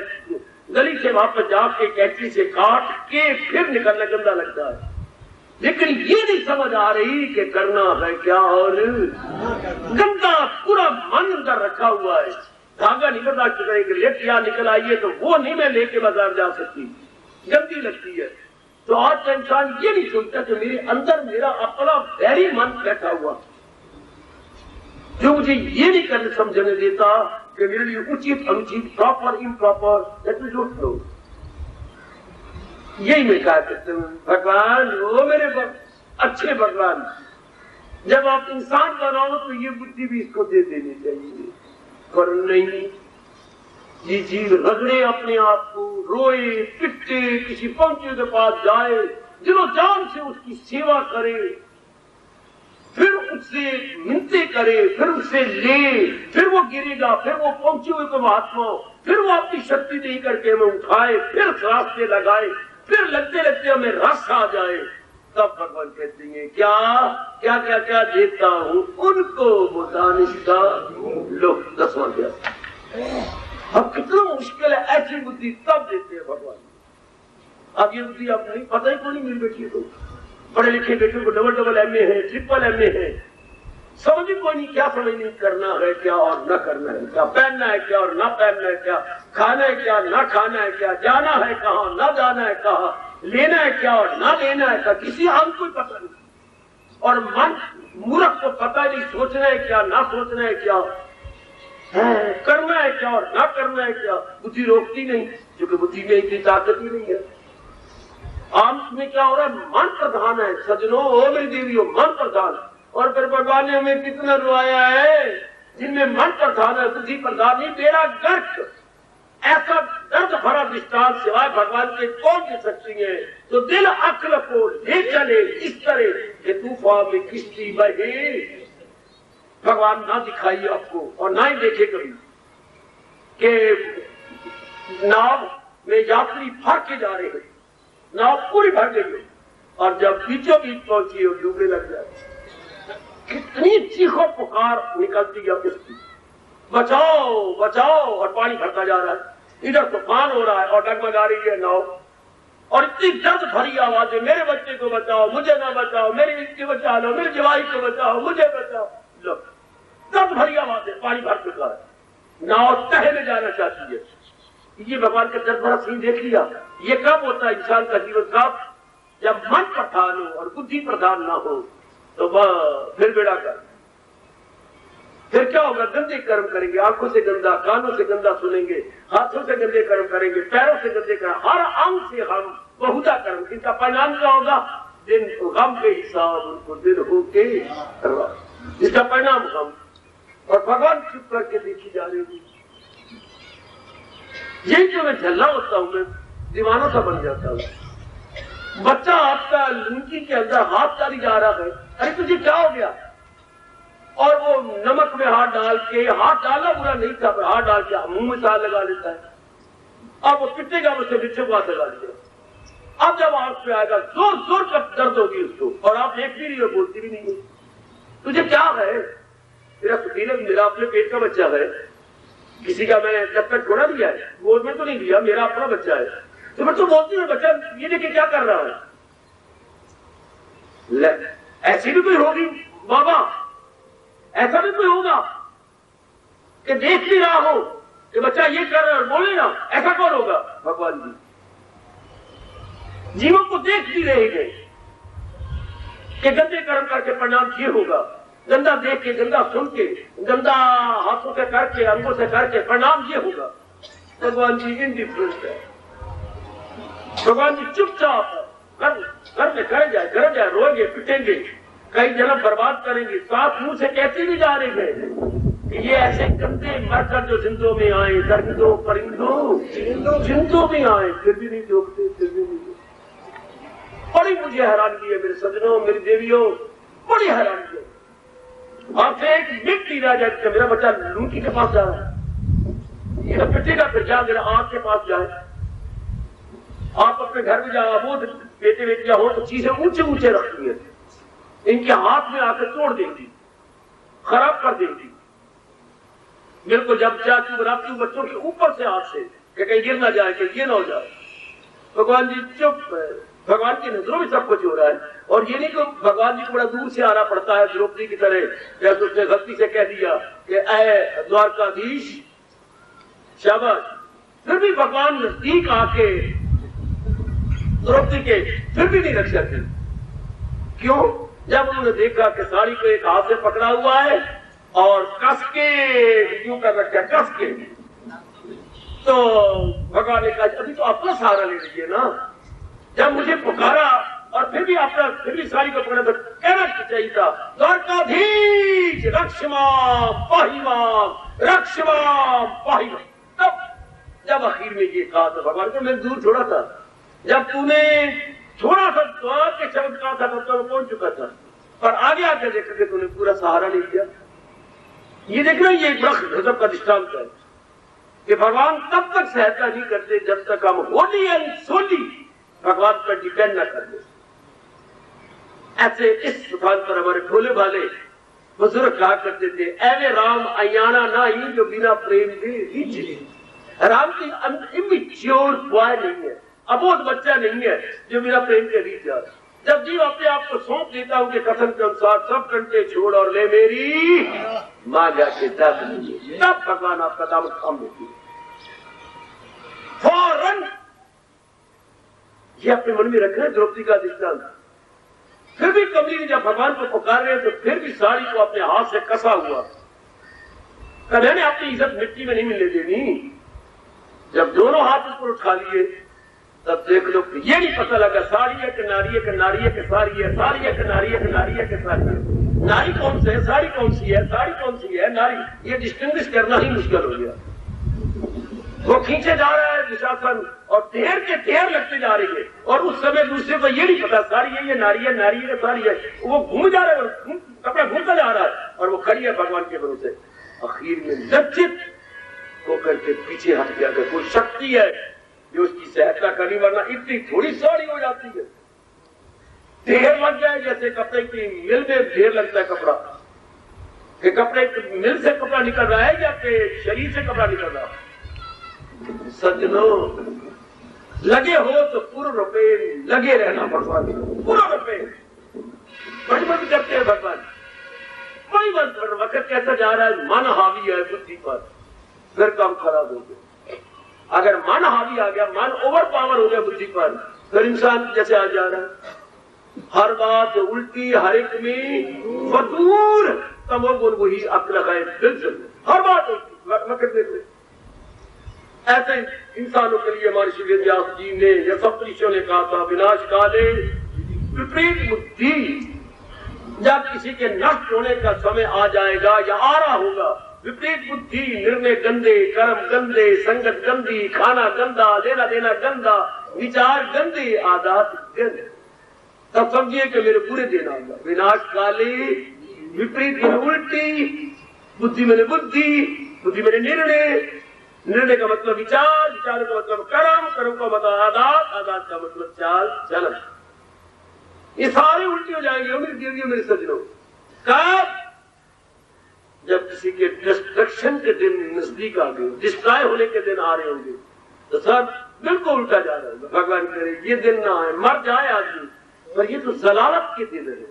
गली से वापस जाके कैंची से काट के फिर निकलना गंदा लगता है। लेकिन ये नहीं समझ आ रही कि करना है क्या, और गंदा पूरा मन अंदर रखा हुआ है। धागा नहीं बर्दाश्त करेंगे, लेट या निकल आइए तो वो नहीं मैं लेके बाजार जा सकती, गंदी लगती है। तो आज का इंसान ये नहीं सोचता कि मेरे अंदर मेरा अपना वैरी मन बैठा हुआ, जो मुझे ये नहीं करने समझने देता कि मेरे लिए उचित अनुचित, proper improper, that we don't know. यही मैं कहा करता हूं, भगवान वो मेरे अच्छे भगवान, जब आप इंसान बनाओ तो ये बुद्धि भी इसको दे देनी चाहिए। पर नहीं, ये जीव रगड़े अपने आप को, रोए पिटे, किसी पंक्ति के पास जाए, दिलो जान से उसकी सेवा करे, फिर उससे मिन्नतें करे, फिर उससे ले, फिर वो गिरेगा, फिर वो पहुंचे हुए को महात्मा, फिर वो अपनी शक्ति नहीं करके हमें उठाए, फिर रास्ते लगाए, फिर लगते लगते हमें रस आ जाए, तब भगवान कहते हैं क्या क्या क्या क्या देता हूं उनको वो दानिश का लो। 10वां अध्याय। अब कितना मुश्किल है, ऐसी बुद्धि तब देते हैं भगवान। अब ये बुद्धि आप नहीं, पता ही क्यों नहीं मेरी बेटी को, पढ़े लिखे बेटे को डबल MA है, ट्रिपल MA है, समझ ही कोई नहीं क्या समझ नहीं, करना है क्या और न करना है क्या, पहनना है क्या और न पहनना है क्या, खाना है क्या न खाना है क्या, जाना है कहाँ न जाना है कहाँ, लेना है क्या और न लेना है क्या, किसी हम को पता नहीं। और मन मूर्ख को पता नहीं सोचना है क्या ना सोचना है क्या, करना है क्या और ना करना है क्या, बुद्धि रोकती नहीं, क्योंकि बुद्धि में इतनी ताकत ही नहीं है। आम में क्या हो रहा है, मन प्रधान है सजनों, ओ मेरी देवियों, मन प्रधान। और फिर भगवान ने हमें कितना रुआया है, जिनमें मन प्रधान है बुद्धि प्रधान नहीं, बेड़ा गर्क। ऐसा दर्द भरा दृष्टांत सिवाय भगवान के कौन दे सकती है। तो दिल अक्ल को ले चले इस तरह कि तूफान में किश्ती बहे, भगवान ना दिखाइए आपको और ना ही देखे कभी कि नाव में यात्री भर के जा रहे हैं, नाव पूरी भर गई और जब बीचों बीच पहुंची और डूबने लग जाए, कितनी चीखों पुकार निकलती है उसकी, बचाओ बचाओ, और पानी भरता जा रहा है, इधर तूफान हो रहा है और डगमगा रही है नाव, और इतनी दर्द भरी आवाज है, मेरे बच्चे को बचाओ, मुझे ना बचाओ, मेरी बेटी बचा लो, मेरी जवाई को बचाओ, मुझे बचाओ। लो, दर्द भरी आवाज है, पानी भर चुका है, नाव तह में जाना चाहती है। ये भगवान का दर्द भरा सीन देख लिया। ये कब होता है इंसान का जीवन, कब? जब मन प्रधान हो और बुद्धि प्रधान ना हो, तो फिर बेड़ा कर, फिर क्या होगा, गंदे कर्म करेंगे, आंखों से गंदा, कानों से गंदा सुनेंगे, हाथों से गंदे कर्म करेंगे, पैरों से गंदे कर्म, हर अंग से हम बहुधा कर्म। इनका परिणाम क्या होगा, दिन गम के हिसाब उनको दिन हो के, इसका परिणाम गम। और भगवान चुप करके देखी जा रही थी। यही जो मैं झल्ला होता हूं, मैं दीवाना सा बन जाता हूं। बच्चा आपका लुंगी के अंदर हाथ डाली जा रहा है, अरे तुझे क्या हो गया, और वो नमक में हाथ डाल के, हाथ डाला बुरा नहीं था, हाथ डाल के मुंह में साल लगा लेता है। अब वो पिटेगा, मुझसे बिच्छू को हाथ लगा दिया। अब जब आंख पे आएगा, जोर जोर का दर्द होगी उसको, और आप देख भी नहीं हो, बोलती भी नहीं हो। तुझे क्या है, मेरा सुखीला, मेरा अपने पेट का बच्चा है, किसी का मैंने जब तक छोड़ा दिया है, गोद में तो नहीं दिया, मेरा अपना बच्चा है। तो मैं तो बोलती हूँ, बच्चा ये देखिए क्या कर रहा है। ऐसी भी कोई होगी बाबा, ऐसा भी कोई होगा कि देख भी रहा हो कि बच्चा ये कर रहा है और बोले ना, ऐसा कौन होगा? भगवान जी जीवों को देख भी रहे गए कि गंदे कर्म करके परिणाम ये होगा, गंदा देख के, गंदा सुन के, गंदा हाथों से करके, अंगों से करके परिणाम ये होगा। भगवान जी इनडिफरेंट है, भगवान जी चुपचाप कर जाए, रोएंगे, पिटेंगे, कई जन्म बर्बाद करेंगे, साफ मुंह से कहते भी जा रहे हैं ये ऐसे गंदे मरकर जो जिंदों में आए, दरिंदों परिंदों जिंदों में आए, फिर भी नहीं जोड़ते, फिर भी नहीं। बड़ी मुझे हैरानगी है मेरे सजनों, मेरी देवियों, बड़ी हैरानगी है। आपसे एक मिनट रह जाए कि मेरा बच्चा लूंगी के पास जा रहा है, ये पिटेगा, फिर जा मेरा आंख के पास जाए। आप अपने घर में जाओ, वो बेटे बेटियां हो तो चीजें ऊंचे ऊंचे रखती है, इनके हाथ में आकर तोड़ देंगी, खराब कर देंगी। मेरे को जब चाहती हूँ बनाती हूँ बच्चों के ऊपर से हाथ से कि कहीं गिर ना जाए, कहीं ये ना हो जाए। भगवान जी चुप है, भगवान की नजरों में सब कुछ हो रहा है। और ये नहीं कि भगवान जी को बड़ा दूर से आना पड़ता है द्रौपदी की तरह, जैसे उसने गलती से कह दिया कि ऐ द्वारकाधीश शाबाश, फिर भी भगवान नजदीक आके द्रौपदी के फिर भी नहीं रक्षा की। क्यों? जब उन्होंने देखा कि साड़ी को एक हाथ से पकड़ा हुआ है और कस के यूं कर रखा, कस के। तो भगवान ने कहा अभी तो अपना सहारा ले लीजिए ना, जब मुझे पुकारा और फिर भी साड़ी को पकड़ा तो कहना चाहिए था द्वारकाधीश रक्षमा पाहिमाम, रक्षमा पाहिमाम। तब जब आखिर में ये कहा था भगवान को, मैं दूर छोड़ा था, जब तूने थोड़ा सा द्वार के शब्द कहा था तब तो मैं पहुंच चुका था, पर आगे आकर देखा कि तूने पूरा सहारा ले लिया। ये देखना, ये एक बड़ा गजब का दृष्टांत है कि भगवान तब तक सहायता नहीं करते जब तक हम होली एंड सोली भगवान पर डिपेंड न कर दे। ऐसे इस स्थान पर हमारे भोले भाले बुजुर्ग कहा करते थे, ऐवे राम अयाना ना ही जो बिना प्रेम के रीझे। राम की इमेच्योर बॉय नहीं है, अबोध बच्चा नहीं है जो बिना प्रेम के रीझ जाए। जब जीव अपने आप को सौंप देता हूं कि कथन के अनुसार सब कंटे छोड़ और ले मेरी मां जाके दर्द लीजिए, तब भगवान आपका दामन थाम देती है फौरन। ये अपने मन में रखना द्रौपदी का दृष्टांत। फिर भी कमली जब भगवान को पुकार रहे तो फिर भी साड़ी को अपने हाथ से कसा हुआ, कन्हैया ने अपनी इज्जत मिट्टी में नहीं मिलने देनी। जब दोनों हाथ ऊपर उठा लिए तब देख लो, ये नहीं पता लगा साड़ी है कि नारी है, कि नारी है कि साड़ी है, साड़ी है कि नारी है, कि नारी है कि साड़ी है, नारी कौन सी है, साड़ी कौन सी है, साड़ी कौन सी है, नारी, ये डिस्टिंग्विश करना ही मुश्किल हो गया। वो खींचे जा रहा है दुशासन और ढेर के ढेर लगते जा रही है, और उस समय दूसरे को ये नहीं पता साड़ी है, ये नारी है, नारी है, साड़ी है। वो घूम जा रहा है, कपड़ा घूमता जा रहा है और वो खड़ी है भगवान के भरोसे। आखिर में लज्जित होकर के पीछे हट गया कि कोई शक्ति है जो उसकी सहायता करनी, वरना इतनी थोड़ी साड़ी हो जाती है। ढेर लग जाए जैसे कपड़े की मिल में ढेर लगता है कपड़ा, कि कपड़े की मिल से कपड़ा निकल रहा है या कि शरीर से कपड़ा निकल रहा है। सज्जनों, लगे हो तो पूर्ण रुपए लगे रहना भगवान, पूर्ण रुपए बड़ी बड़ी करते हैं भगवान। बड़ी वक्त कैसा जा रहा है, मन हावी है बुद्धि पर, फिर काम खराब हो गया। अगर मन हावी आ गया, मन ओवर पावर हो गया बुद्धि पर, फिर इंसान जैसे आ जा रहा है, हर बात उल्टी, हर एक में फतूर, तमोगुण वही अक्ल है बिल्कुल, हर बात उल्टी। ऐसे इंसानों के लिए महर्षि व्यास जी ने या सप्तऋषियों ने कहा था, विनाश काले विपरीत बुद्धि, जब किसी के नष्ट होने का समय आ जाएगा या आ रहा होगा, विपरीत बुद्धि, निर्णय गंदे, कर्म गंदे, संगत गंदी, खाना गंदा, लेना देना गंदा, विचार गंदे, आदत गंदे, तब समझिए कि मेरे पूरे दिन आऊंगा। विनाश काले विपरीत उल्टी, बुद्धि मेरे बुद्धि, बुद्धि मेरे निर्णय, निर्णय का मतलब विचार, विचार का मतलब कर्म, कर्म का मतलब आदत, आदत का मतलब चाल चलन। ये सारे उल्टी हो जाएंगे मेरे सज्जनों। कब? जब किसी के डिस्ट्रक्शन के दिन नजदीक आ गए, डिस्ट्रॉय होने के दिन आ रहे होंगे, तो सब बिल्कुल उल्टा जा रहा है। भगवान करे ये दिन ना आए, मर जाए आदमी, पर ये तो जलालत के दिन है,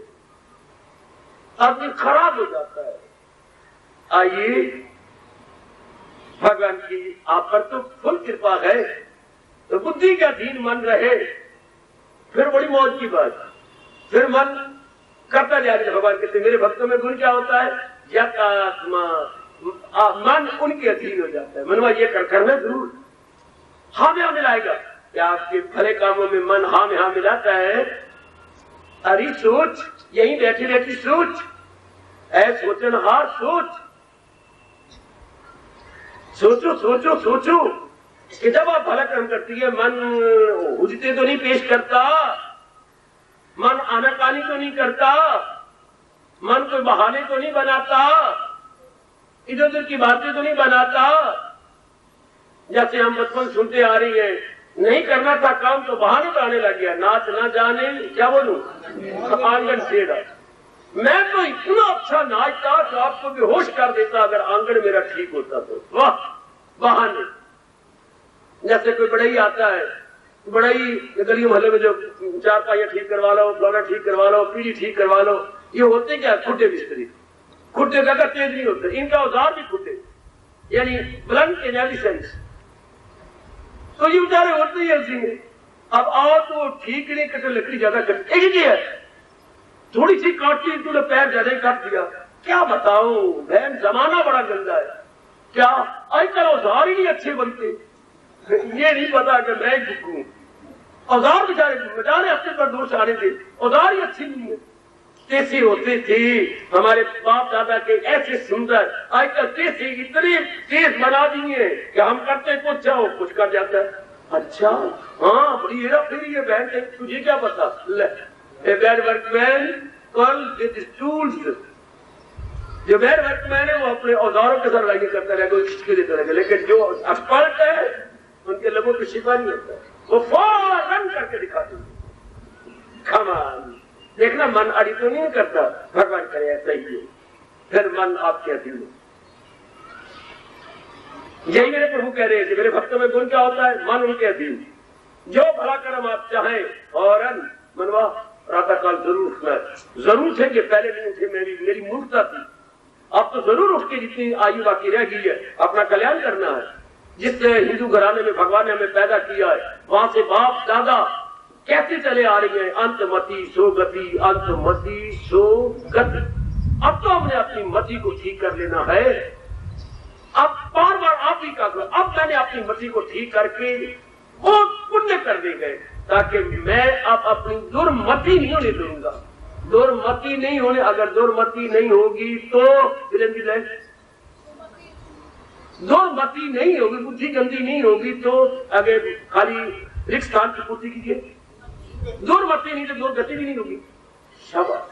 आदमी खराब हो जाता है। आइए, भगवान की आप पर तो फुल कृपा है, तो बुद्धि का अधीन मन रहे, फिर बड़ी मौज की बात। फिर मन करता जा रहा है। भगवान कहते मेरे भक्तों में गुण क्या होता है, यथात्मा, मन उनके अधीन हो जाता है। मनवा ये करना जरूर, हाँ में हाँ मिलाएगा। क्या आपके भले कामों में मन हाँ में हाँ मिलाता है? अरे सोच, यही बैठी बैठी सोच, ऐ सोचनहार सोच, सोचो सोचो सोचो कि जब आप भला कर्म करती है, मन हुजते तो नहीं पेश करता, मन आनाकानी तो नहीं करता, मन कोई बहाने तो नहीं बनाता, इधर उधर की बातें तो नहीं बनाता। जैसे हम बचपन सुनते आ रही है, नहीं करना था काम तो बहाने तो आने लग गया, नाच ना जाने क्या बोलूं आंगन छेड़ा। मैं तो इतना अच्छा नाचता तो आपको बेहोश कर देता अगर आंगन मेरा ठीक होता तो। वाह बहाने। जैसे कोई बढ़ई आता है, बढ़ई गली मोहल्ले में जो चार पाइयां ठीक करवा लो, फ्लोरा ठीक करवा लो, पीढ़ी ठीक करवा लो, ये होते क्या खुट्टे मिस्त्री। खुट्टे ज्यादा तेज नहीं होते, इनका औजार भी खुट्टे, यानी ब्लंट इंटेलिजेंस। तो ये बेचारे होते ही ऐसी में। अब आओ तो ठीक नहीं करते, लकड़ी ज्यादा कट, एक ही है, थोड़ी सी काटती तूने पैर ज्यादा ही काट दिया, क्या बताऊं बहन, जमाना बड़ा गंदा है। क्या आजकल औजार ही नहीं अच्छे बनते। ये नहीं पता कि मैं झुकूं, औजार बेचारे हफ्ते पर दोष आने थे, औजार ही अच्छे नहीं है। कैसे होते थे हमारे बाप दादा के ऐसे सुंदर, आजकल कैसे इतने तेज बना दिए कि हम करते कुछ जाओ कुछ कर जाता है। अच्छा हाँ, बड़ी हेरा फेरी है बहन, तुझे क्या पता। ए बैड वर्कमैन कल विद टूल्स, जो बैड वर्कमैन है वो अपने औजारों के साथ लड़ाई करता रहेगा, खिंचके देता रहेगा, लेकिन जो एक्सपर्ट है उनके लोगों की शिकवा नहीं होता है, वो फौरन करके दिखाते हैं। कमाल, देखना मन अड़ी तो नहीं करता, भगवान करे ऐसा ही है, फिर मन आपके अधीन है। यही मेरे प्रभु कह रहे हैं कि मेरे भक्तों में गुण क्या होता है, मन उनके अधीन। जो भला कर्म आप चाहें फौरन मनवा, प्रातः काल जरूर उठना है। जरूर थे कि पहले नहीं उठे, मेरी मूर्खता थी। अब तो जरूर उठ के जितनी आयु बाकी रह गई है अपना कल्याण करना है। जिस हिंदू घराने में भगवान ने हमें पैदा किया है, वहां से बाप दादा कैसे चले आ रही है, अंतमति सो गति, अंतमति सो गति। अब तो हमने अपनी मति को ठीक कर लेना है। अब बार बार आप ही का, अब मैंने अपनी मति को ठीक करके बहुत पुण्य करने गए, ताकि मैं अब अपनी दुर्मति नहीं होने दूंगा। दुर्मति नहीं होने, अगर दुर्मति नहीं होगी तो दुर्मति नहीं होगी, बुद्धि गंदी नहीं होगी तो अगर खाली रिक्त स्थान की पूर्ति कीजिए। दुर्मति नहीं तो दुर्गति भी नहीं होगी। शाबाश।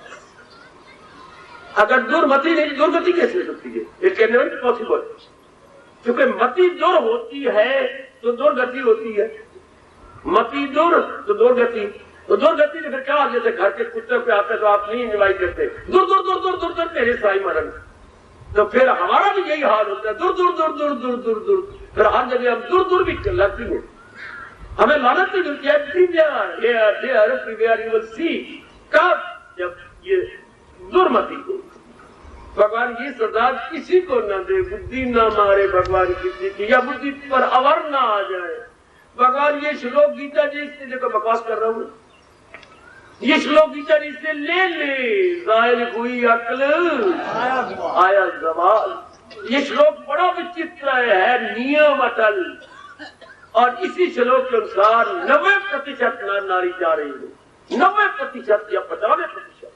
अगर दुर्मति नहीं तो दुर्गति कैसे हो सकती है? It can never be possible. क्योंकि मति दुर होती है तो दुर्गति होती है, मति दुर तो दुर्गति। तो दुर्गति से फिर क्या, जैसे घर के कुत्ते पे आते तो आप नहीं इन्वाई करते, दूर दूर दूर दूर दूर दूर तेरे साई मरण। तो फिर हमारा भी यही हाल होता है, दूर दूर दूर दूर दूर दूर दूर। फिर हर जगह हम दूर दूर भी लगती है, हमें लानत नहीं मिलती है। कब? जब ये दुर्मति को भगवान ये सजा किसी को न दे, बुद्धि न मारे भगवान किसी की, या बुद्धि पर अवर न आ जाए। भगवान ये श्लोक गीता जी इससे देखो बकवास कर रहा हूं, ये श्लोक गीता जी से ले जाहिर हुई अक्ल आया जवाल। ये श्लोक बड़ा विचित्र है, नियम अटल। और इसी श्लोक के अनुसार 90% नारी जा रही है, 90% या 95%।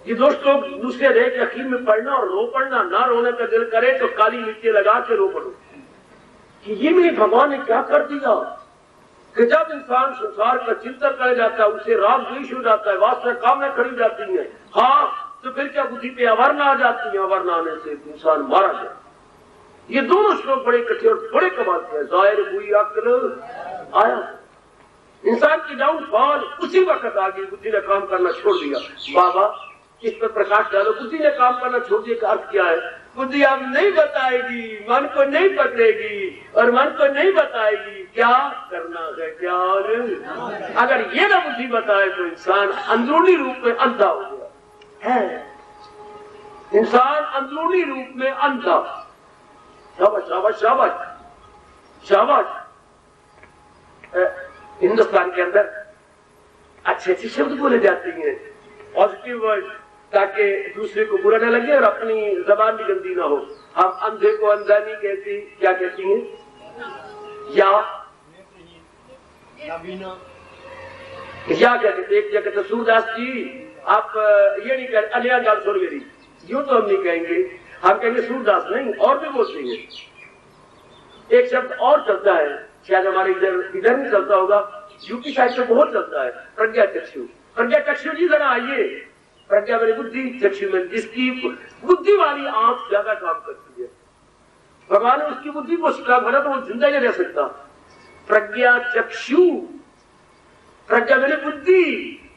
ये दोस्तों दूसरे रेख यकीन में पढ़ना और रो पढ़ना, ना रोने का दिल करे तो काली मिट्टी लगा के रो पड़ो कि ये मेरे भगवान ने क्या कर दिया। कि जब इंसान संसार का चिंतन कर जाता है उसे राग द्वेष हो जाता है, वास्तव कामना खड़ी जाती है। हाँ, तो फिर क्या बुद्धि पे अवर्ण आ जाती है, अवर्ण आने से इंसान मारा जाए। ये दोनों श्लोक बड़े इकट्ठे और बड़े कमाल के हैं। जाहिर हुई अक्ल आया, इंसान की डाउनफॉल उसी वक्त आ गई, बुद्धि ने काम करना छोड़ दिया। बाबा इस पर प्रकाश डालो, बुद्धि ने काम करना छोड़ दिया का अर्थ क्या है? बुद्धि अब नहीं बताएगी, मन को नहीं पकड़ेगी और मन को नहीं बताएगी क्या करना है क्या नहीं। अगर ये ना बुद्धि बताए तो इंसान अंदरूनी रूप में अंधा हो गया है, इंसान अंदरूनी रूप में अंधा। शाबाश शाबाश शाबाश शाबाश। हिंदुस्तान के अंदर अच्छे अच्छे शब्द बोले जाते हैं, पॉजिटिव वर्ड, ताकि दूसरे को बुरा न लगे और अपनी जबान भी गंदी ना हो। हम अंधे को अंधा नहीं कहती, क्या कहती हैं? या क्या कहते? एक जगह तो सूरदास जी आप ये नहीं कहते अलिया गाल सुर मेरी, यूं तो हम नहीं कहेंगे, हम कहेंगे सूरदास नहीं, और भी बोलते हैं। एक शब्द और चलता है, शायद हमारे इधर नहीं चलता होगा, यूपी साइड से बहुत चलता है, प्रज्ञा चक्षु। प्रज्ञा चक्षु जी जरा आइए। प्रज्ञा मेरी बुद्धि चक्षु में, जिसकी बुद्धि वाली आंख ज्यादा काम करती है, भगवान ने उसकी बुद्धि को सिखा भरा तो वो जिंदा ही नहीं रह सकता। प्रज्ञा चक्षु, प्रज्ञा मेरी बुद्धि,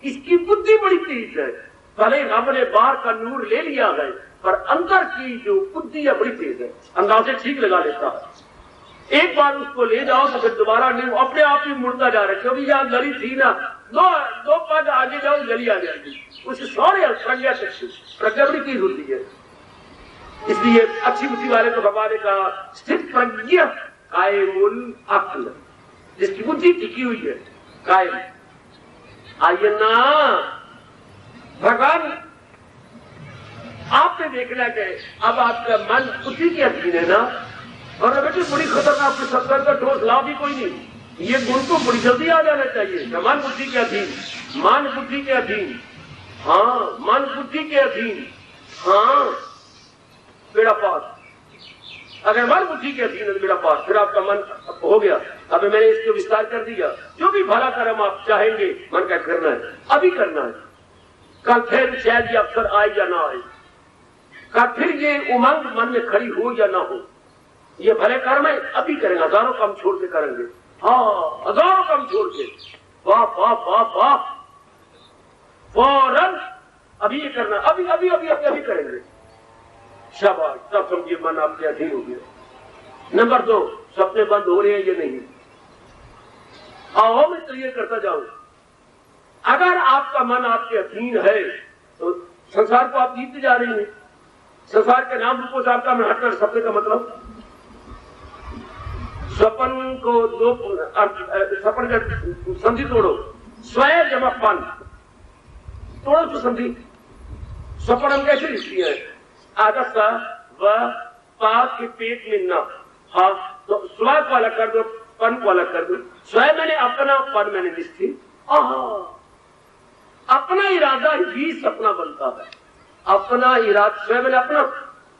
इसकी बुद्धि बड़ी तेज है। भले रब ने बाहर का नूर ले लिया है पर अंदर की जो बुद्धि है बड़ी तेज है, अंदाजे ठीक लगा लेता है। एक बार उसको ले जाओ तो फिर दोबारा नहीं, अपने आप ही मुड़ता जा रहा है। क्योंकि यहाँ गली थी ना, दो पद आगे जाओ गली आ जाएगी, उसे सारे प्रज्ञा चक्षु, प्रज्ञा बड़ी तेज होती है। इसलिए अच्छी बुद्धि वाले को भगवान ने कहा स्थित प्रज्ञा कायमुल अक्ल, जिसकी बुद्धि टिकी हुई है कायम। आइए ना, भगवान आपने देखना कि अब आपका मन उसी के अधीन है ना। और बेटे बड़ी खतरनाक सत्तर का ठोस लाभ भी कोई नहीं, ये गुण को बड़ी जल्दी आ जाना चाहिए। मन बुद्धि के अधीन, मन बुद्धि के अधीन, हाँ मन बुद्धि के अधीन, हाँ बेड़ा पार। अगर मन बुद्धि के अधीन है तो बेड़ा पार, फिर आपका मन हो गया। अब मैंने इसको विस्तार कर दिया। जो भी भला कर्म आप चाहेंगे मन का करना है, अभी करना है। कल फिर शायद ये अवसर आए या ना आए, कल फिर ये उमंग मन में खड़ी हो या ना हो। ये भले कर्म है, अभी करेंगे, हजारों कम छोड़ के करेंगे। हाँ हजारों कम छोड़ के, वाह वाह वाह वाह, फौरन अभी ये करना, अभी अभी अभी अभी अभी करेंगे। शाबाश, तब समझिए मन आपके अधीन हो गया। नंबर 2, सपने बंद हो रहे हैं ये नहीं। आओ मैं क्लियर करता जाऊं। अगर आपका मन आपके अधीन है तो संसार को आप जीतते जा रहे हैं। संसार के नाम रूपों से आपका मन हटकर, सपने का मतलब स्वप्न को दो स्वप्न का संधि तोड़ो, स्वयं जमा पन तोड़ो तो संधि। स्वप्न हम कैसे लिखती है? आदत का व पाप के पेट में न, हाँ तो स्व को अलग कर दो, पन को अलग कर दो। स्वयं मैंने अपना, पन मैंने निश्चित। अपना इरादा ही सपना बनता है। अपना इरादा स्वयं मैंने अपना,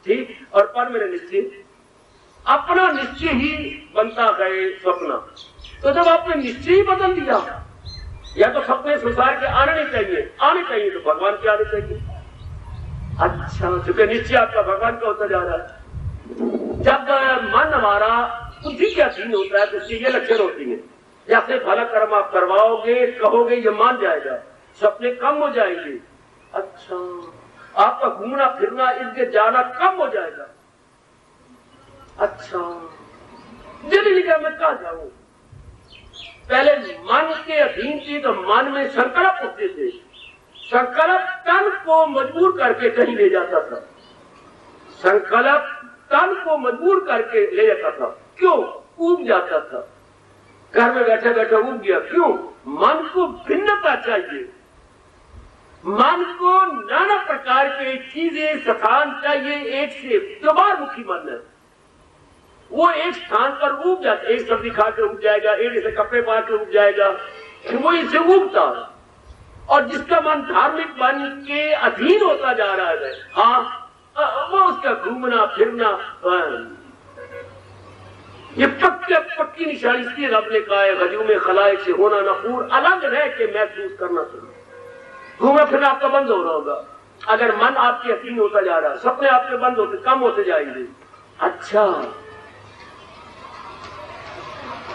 ठीक, और पन मैंने निश्चित। अपना निश्चय ही बनता है सपना। तो जब आपने निश्चय ही बदल दिया, या तो सपने संसार के आने नहीं चाहिए, आने चाहिए तो भगवान के आने चाहिए। अच्छा, चूंकि निश्चय आपका भगवान का होता जा रहा है। जब मन हमारा बुद्धि के अधीन होता है तो उसके ये लक्षण होती है। जैसे भला कर्म आप करवाओगे, कहोगे, ये मान जाएगा, सपने कम हो जाएंगे। अच्छा, आपका घूमना फिरना, इर्द जाना कम हो जाएगा। अच्छा, दिल निकल मैं कहा जाऊं। पहले मन के अधीन थी तो मन में संकल्प होते थे। संकल्प तन को मजबूर करके कहीं ले जाता था। संकल्प तन को मजबूर करके ले जाता था। क्यों? ऊब जाता था। घर में बैठे बैठे ऊब गया। क्यों? मन को भिन्नता चाहिए। मन को नाना प्रकार के चीजें, स्थान चाहिए। एक से चौबारमुखी मन है, वो एक स्थान पर उग जाता है। एक सब्जी खा के उग जाएगा, एक से कपड़े पा के उग जाएगा, वो इससे उगता है। और जिसका मन धार्मिक बन के अधीन होता जा रहा है, हाँ वो उसका घूमना फिरना, ये पक्की निशानी इसलिए रब ने कहा है, गजू में खलाइक से होना नफूर, अलग रह के महसूस करना चाहिए। घूमना फिरना आपका बंद हो रहा होगा अगर मन आपके अधीन होता जा रहा है। सपने आपके बंद होते, कम होते जाएंगे। अच्छा,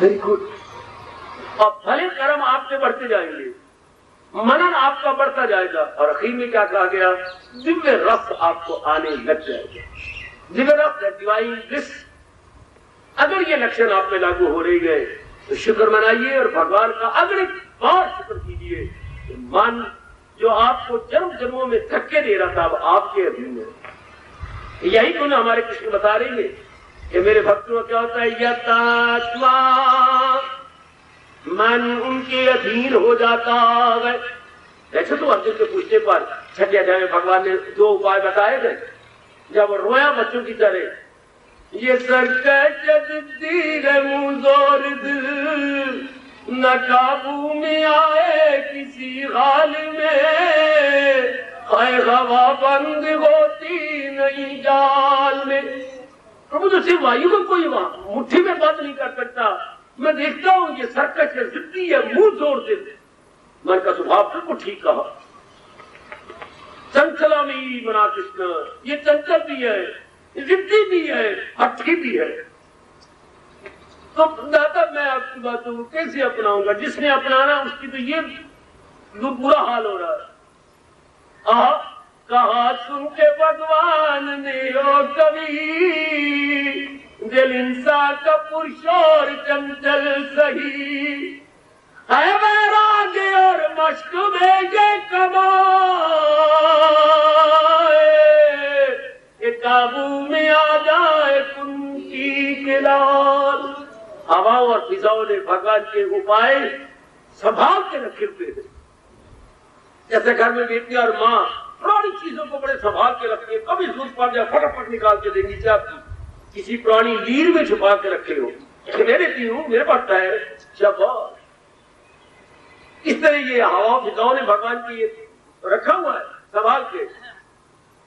वेरी गुड। और भले कर्म आपके बढ़ते जाएंगे, मनन आपका बढ़ता जाएगा, और आखिर में क्या कहा गया? दिव्य रस आपको आने लग जाएगा। दिव्य रस, डिवाइन ब्लिस। अगर ये लक्षण आप में लागू हो रहे गए तो शुक्र मनाइए और भगवान का अगले बार शुक्र कीजिए। मन जो आपको जन्म जन्मों में धक्के दे रहा था, अब आपके अधीन है। यही तो हमारे कृष्ण बता रही है कि मेरे भक्तों क्या होता है? यतात्मा, मन उनके अधीन हो जाता है। ऐसे तो अर्जुन के पूछने पर 6 अध्याय में भगवान ने 2 उपाय बताए थे। जब रोया बच्चों की तरह, ये मुंह दिल न काबू में आए किसी हाल में, हवा बंद होती नहीं जाल में। प्रभु तो सिर्फ वायु को कोई मुट्ठी में बंद नहीं कर सकता। मैं देखता हूं ये सर्कस है, जिद्दी है, मुंह जोड़ देते। मन का स्वभाव बिल्कुल ठीक कहा। चंचला में बना कृष्ण, ये चंचल भी है, जिद्दी भी है, हठी भी है। तो दादा मैं आपकी बातों को कैसे अपनाऊंगा? जिसने अपनाना उसकी तो ये बुरा हाल हो रहा है। कहा सुन के भगवान ने ओ कवि, दिल इंसान का पुरुष और चंचल सही है, वैराग्य और मश्क में ये कमाए, ये काबू में आ जाए कुंती के लाल। हवाओं और फिजाओं ने भगवान के उपाय संभाल के रखे हुए थे। जैसे घर में बेटी और माँ पुरानी चीजों को बड़े संभाल के रखते हैं, कभी जरूरत पड़ जाए फटाफट निकाल के देंगी, चाहे किसी पुरानी लीर में छुपा के रखे हो, मैं देती हूँ, मेरे पास है। शाबाश। इस तरह ये हवा फिजाओं ने भगवान की रखा हुआ है संभाल के।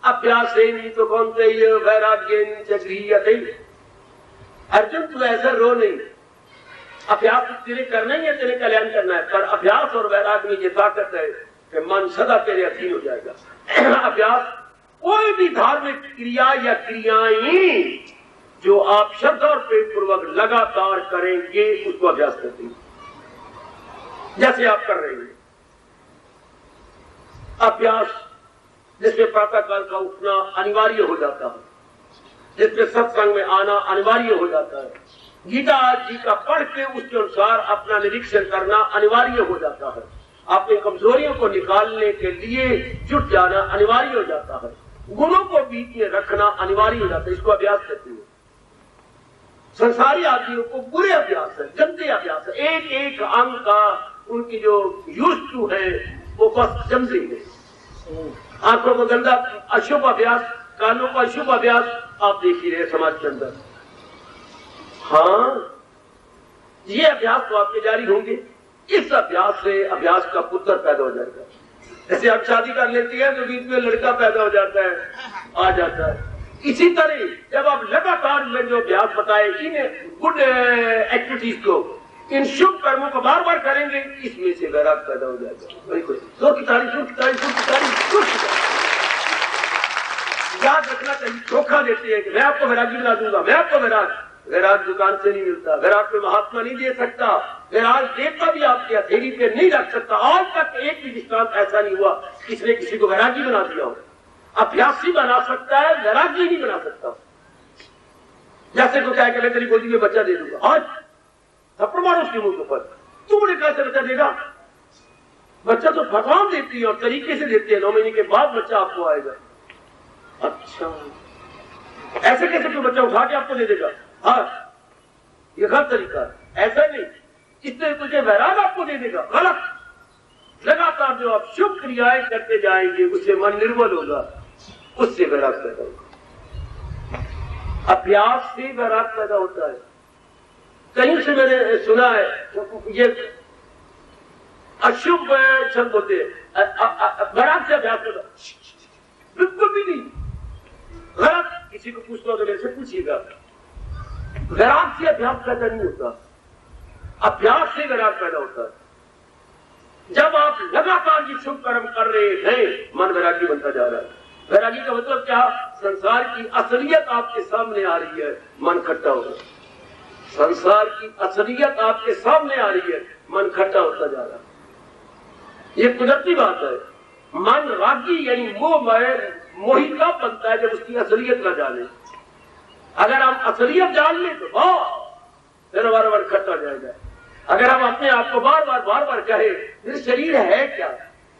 अभ्यास नहीं तो कौन से वैराग्य चक्रियते। अर्जुन तू ऐसा रो नहीं, अभ्यास तेरे करना ही है, तेरे कल्याण करना है, पर अभ्यास और वैराग्य में ये ताकत है कि मन सदा तेरे अधीन हो जाएगा। अभ्यास कोई भी धार्मिक क्रिया या क्रियाएं जो आप श्रद्धा और प्रेम पूर्वक लगातार करेंगे उसको अभ्यास करते हैं, जैसे आप कर रहे हैं। अभ्यास जिसमें प्रातः काल का उठना अनिवार्य हो जाता है, जिसमें सत्संग में आना अनिवार्य हो जाता है, गीता जी का पढ़ के उसके अनुसार अपना निरीक्षण करना अनिवार्य हो जाता है, अपनी कमजोरियों को निकालने के लिए जुट जाना अनिवार्य हो जाता है, गुणों को बीच में रखना अनिवार्य हो जाता है। इसको अभ्यास कहते हैं। संसारी आदमियों को बुरे अभ्यास है, गंदे अभ्यास है, एक एक अंग का उनकी जो यूज टू है वो बस जमती है। आंखों को गंदा अशुभ अभ्यास, कानों का अशुभ अभ्यास आप देख ही रहे समाज के अंदर। हाँ, ये अभ्यास तो आपके जारी होंगे। इस अभ्यास से अभ्यास का पुत्र पैदा हो जाएगा। जैसे आप शादी कर लेती है तो बीच में लड़का पैदा हो जाता है, आ जाता है। इसी तरह जब आप लगातार में जो अभ्यास बताए इन गुड एक्टिविटीज को, इन शुभ कर्मों को बार बार करेंगे, इसमें से वैराग पैदा हो जाएगा। बिल्कुल याद रखना चाहिए। धोखा देते हैं कि मैं आपको वैरागी बना दूंगा, मैं आपको वैराग दुकान से नहीं मिलता, वैराग पे महात्मा नहीं दे सकता, वैराग देवता भी आपके हथेली पे नहीं रख सकता। आज तक एक भी दृष्टांत ऐसा नहीं हुआ किसने किसी को वैरागी बना दिया हो। अभ्यासी बना सकता है, वैरागी नहीं बना सकता। जैसे को क्या है कि मैं तेरी गोदी में बच्चा दे दूंगा, आज थप्पड़ मारो उसके मुंह के ऊपर, तुमने कैसे बच्चा देगा? बच्चा तो भगवान देती है और तरीके से देती है, 9 महीने के बाद बच्चा आपको आएगा। अच्छा, ऐसे कैसे कोई बच्चा उठा के आपको दे देगा? हाँ, ये गलत तरीका है, ऐसा नहीं। इसलिए तुझे वैराग आपको दे देगा, गलत। लगातार जो आप शुभ क्रियाएं करते जाएंगे उससे मन निर्मल होगा, उससे वैराग पैदा होगा। अभ्यास से वैराग पैदा होता है। कहीं से मैंने सुना है ये अशुभ शब्द होते हैं, वैराग से अभ्यास होता, बिल्कुल भी नहीं गलत। किसी को पूछना हो तो मेरे से पूछिएगा, वैराग से अभ्यास पैदा नहीं होता, अभ्यास से वैराग पैदा होता है। जब आप लगातार ये शुभ कर्म कर रहे हैं, मन वैरागी बनता जा रहा है। वैरागी का मतलब क्या? संसार की असलियत आपके सामने आ रही है, मन खट्टा हो रहा है। संसार की असलियत आपके सामने आ रही है, मन खट्टा होता जा रहा है। ये कुदरती बात है। मन रागी यानी मोही कब बनता है? जब उसकी असलियत न जाने। अगर हम असलियत जान लें तो फिर हमारा मन खट्टा जाएगा। अगर हम अपने आप को बार बार कहे मेरे शरीर है क्या,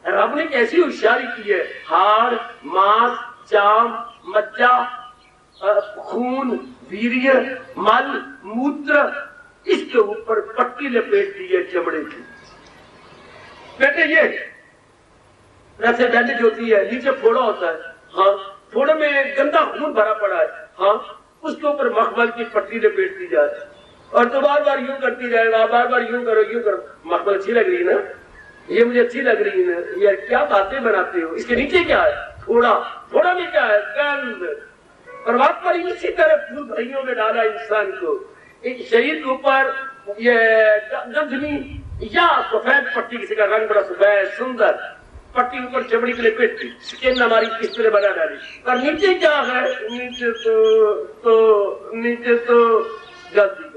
रब ने कैसी होशियारी की है, हाड़, मांस, चाम, मज्जा, खून, वीर्य, मल, मूत्र, इसके ऊपर पट्टी लपेट दी है चमड़े की। बेटे ये ऐसे बैंडेज होती है, नीचे फोड़ा होता है, हाँ, फोड़े में गंदा खून भरा पड़ा है, हाँ, उसके ऊपर मखमल की पट्टी लपेट दी जाए और तो बार बार यूं करती जाएगा, बार बार यूं करो। मखमल अच्छी लग रही है ना, ये मुझे अच्छी लग रही है ना, यार क्या बातें बनाते हो। इसके नीचे क्या है? फोड़ा में क्या है? गंध। परमात्मा ने इसी तरह फूल भाइयों में डाला इंसान को, एक शरीर के ऊपर ये गंधनी या सफेद पट्टी, किसी का रंग बड़ा सफेद सुंदर, पट्टी ऊपर चमड़ी के लिए पेटी, स्किन हमारी इस तरह बना डाली, और नीचे क्या है? नीचे तो गंदी।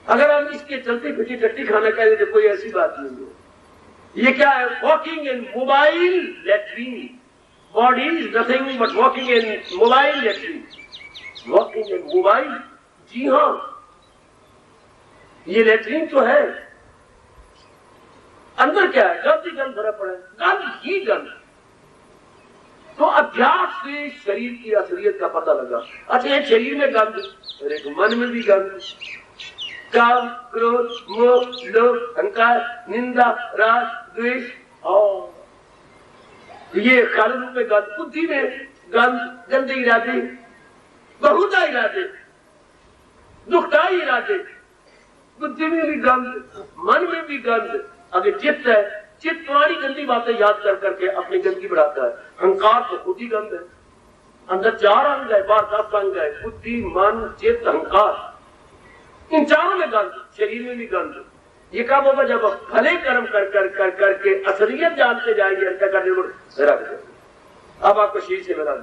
अगर हम इसके चलते फिटी टट्टी खाना कहें तो कोई ऐसी बात नहीं है। ये क्या है? Walking in mobile latrine. Body is nothing but walking in mobile latrine. Walking in mobile, जी हाँ, ये लेट्रिन तो है, अंदर क्या है? गंद ही गंद भरा पड़ा है, गंद ही गंद। तो अभ्यास से शरीर की असलियत का पता लगा। अच्छा, एक शरीर में गंद और एक मन में भी गंद। काम, क्रोध, मोह, लोभ, अहंकार, निंदा, राग, द्वेष, और ये काल रूप में गंध, बुद्धि में गंध, गंदे इरादे, बहुधा इरादे, दुखदाई इरादे, बुद्धि में भी गंध, मन में भी गंध। अगर चित्त है, चित्त पुरानी गंदी बातें याद कर करके अपनी गंदगी बढ़ाता है। अहंकार तो खुद ही गंध है। अंदर 4 अंग है, 10 अंग है, बुद्धि, मन, चित्त, अहंकार। इन चारों में गंध, शरीर में भी गंध। ये कब होगा? जब भले कर्म कर करके असलियत जानते जाएंगे, अब आपको शरीर से मिला।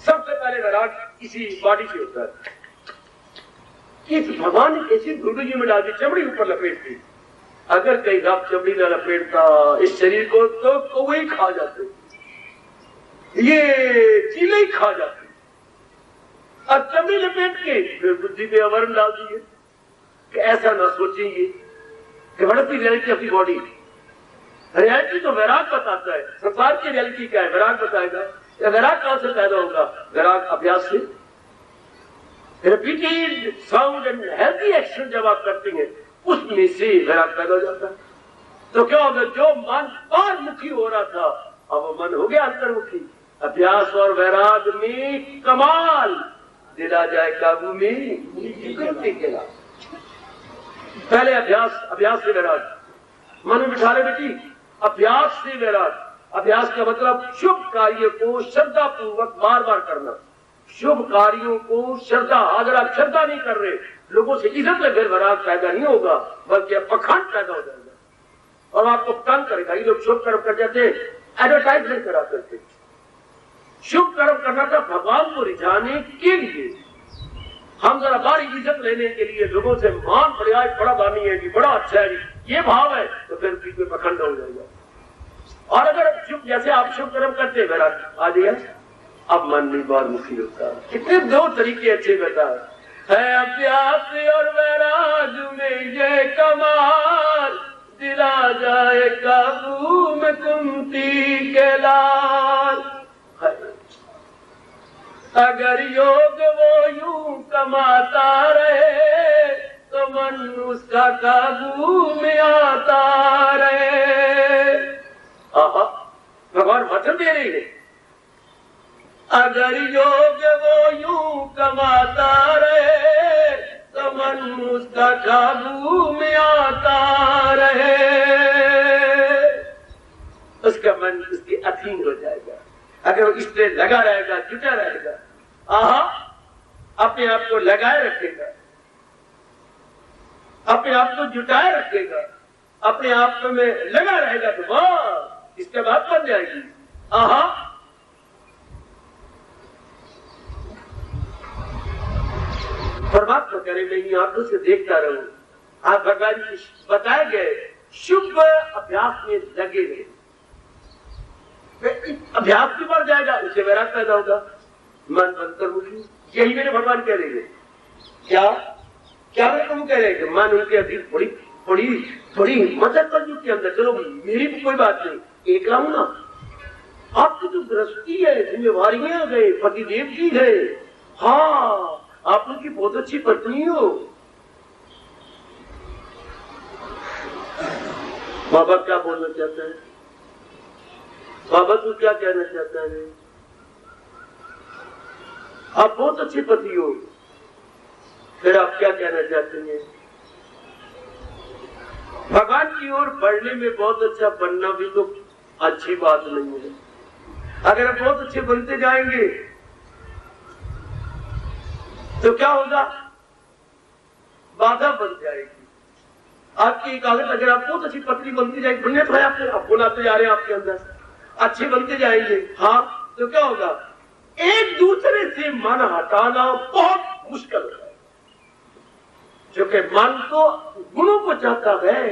सबसे पहले वैराग इसी बॉडी से होता है। इस भगवान ने कैसी गुरु जी में डाल दी, चमड़ी ऊपर लपेट दी। अगर कहीं रब चमड़ी न लपेटता इस शरीर को तो कौवे ही खा जाते, ये चीले ही खा जाते। और चमड़ी लपेट के फिर बुद्धि पे आवरण डाल दिए कि ऐसा ना सोचेंगे कि बढ़ती रियलिटी अपनी बॉडी। रियलिटी तो वैराग बताता है। संसार की रियलिटी क्या है? वैराग बताएगा। या वैराग कहां से पैदा होगा? वैराग अभ्यास से। Repeated sound and healthy action जब आप करते हैं, उसमें से वैराग पैदा हो जाता है। तो क्या होगा? जो मन बाहरमुखी हो रहा था, अब वो मन हो गया अंतर्मुखी। अभ्यास और वैराग में कमाल, दिला जाए काबू में के पहले अभ्यास, अभ्यास से वैराग। मन में बिठा ले बेटी, अभ्यास से वैराग। अभ्यास का मतलब शुभ कार्य को श्रद्धा पूर्वक बार बार करना। शुभ कार्यों को श्रद्धा, अगर आप श्रद्धा नहीं कर रहे, लोगों से इज्जत में फिर वैराग पैदा नहीं होगा, बल्कि पखंड पैदा हो जाएगा और आपको तंग करेगा। ये लोग शुभ कर्म कर जाते, एडवर्टाइजमेंट करा करते। शुभ कर्म करना था भगवान को रिझाने के लिए। हम जरा बारी इज्जत लेने के लिए लोगों से मान पर्याय, बड़ा दानी है जी, बड़ा अच्छा है जी, ये भाव है, तो फिर बीच में पखंड हो जाएगा। और अगर शुभ, जैसे आप शुभ कर्म करते वैराग आ गया, अब मन नहीं बार मुखी होता। कितने 2 तरीके अच्छे बता है। अभ्यास और वैराग में ये कमाल, दिला जाए काबू में कुंती के लाल। अगर योग वो यूं कमाता रहे, तो मन उसका काबू में आता रहे। भगवान वचन दे रही है, अगर योग वो यूं कमाता रहे, तो मन उसका काबू में आता रहे। उसका मन उसके अधीन हो जाएगा। अगर वो इससे लगा रहेगा, जुटा रहेगा, अपने आप को लगाए रखेगा, अपने आप को जुटाए रखेगा, अपने आप में लगा रहेगा, तो वाह, इसके बाद बन जाएगी। परमात्मा करे मैं इन आंखों से देखता रहूं। आप भगवान जी बताए गए शुभ अभ्यास में लगे रहे, अभ्यास भी बढ़ जाएगा, उससे वैराग पैदा होगा। मन अंतर्मुखी, यही मेरे भगवान कह रहे हैं। क्या क्या मैं तुम कह रहे हैं? मन उनके अधीन बड़ी बड़ी बड़ी मदद कर युग के अंदर। चलो मेरी भी कोई बात नहीं, एक लाऊं ना। आपकी तो दृष्टि है, जिम्मेवारियां गए, पतिदेव जी है, हाँ आप उनकी बहुत अच्छी पत्नी हो। बाबा क्या बोलना चाहता है? बाबा तू क्या कहना चाहता है? आप बहुत अच्छे पति हो, फिर आप क्या कहना चाहते हैं? भगवान की ओर बढ़ने में बहुत अच्छा बनना भी तो अच्छी बात नहीं है। अगर आप बहुत अच्छे बनते जाएंगे तो क्या होगा? बाधा बन जाएगी आपकी एकाग्रता। अगर आप बहुत अच्छी पत्नी बनती जाएगी, बनने तो है आप बनाते जा रहे हैं, आपके अंदर अच्छे बनते जाएंगे, हाँ, तो क्या होगा? एक दूसरे से मन हटाना बहुत मुश्किल है, क्योंकि मन तो गुणों को चाहता है।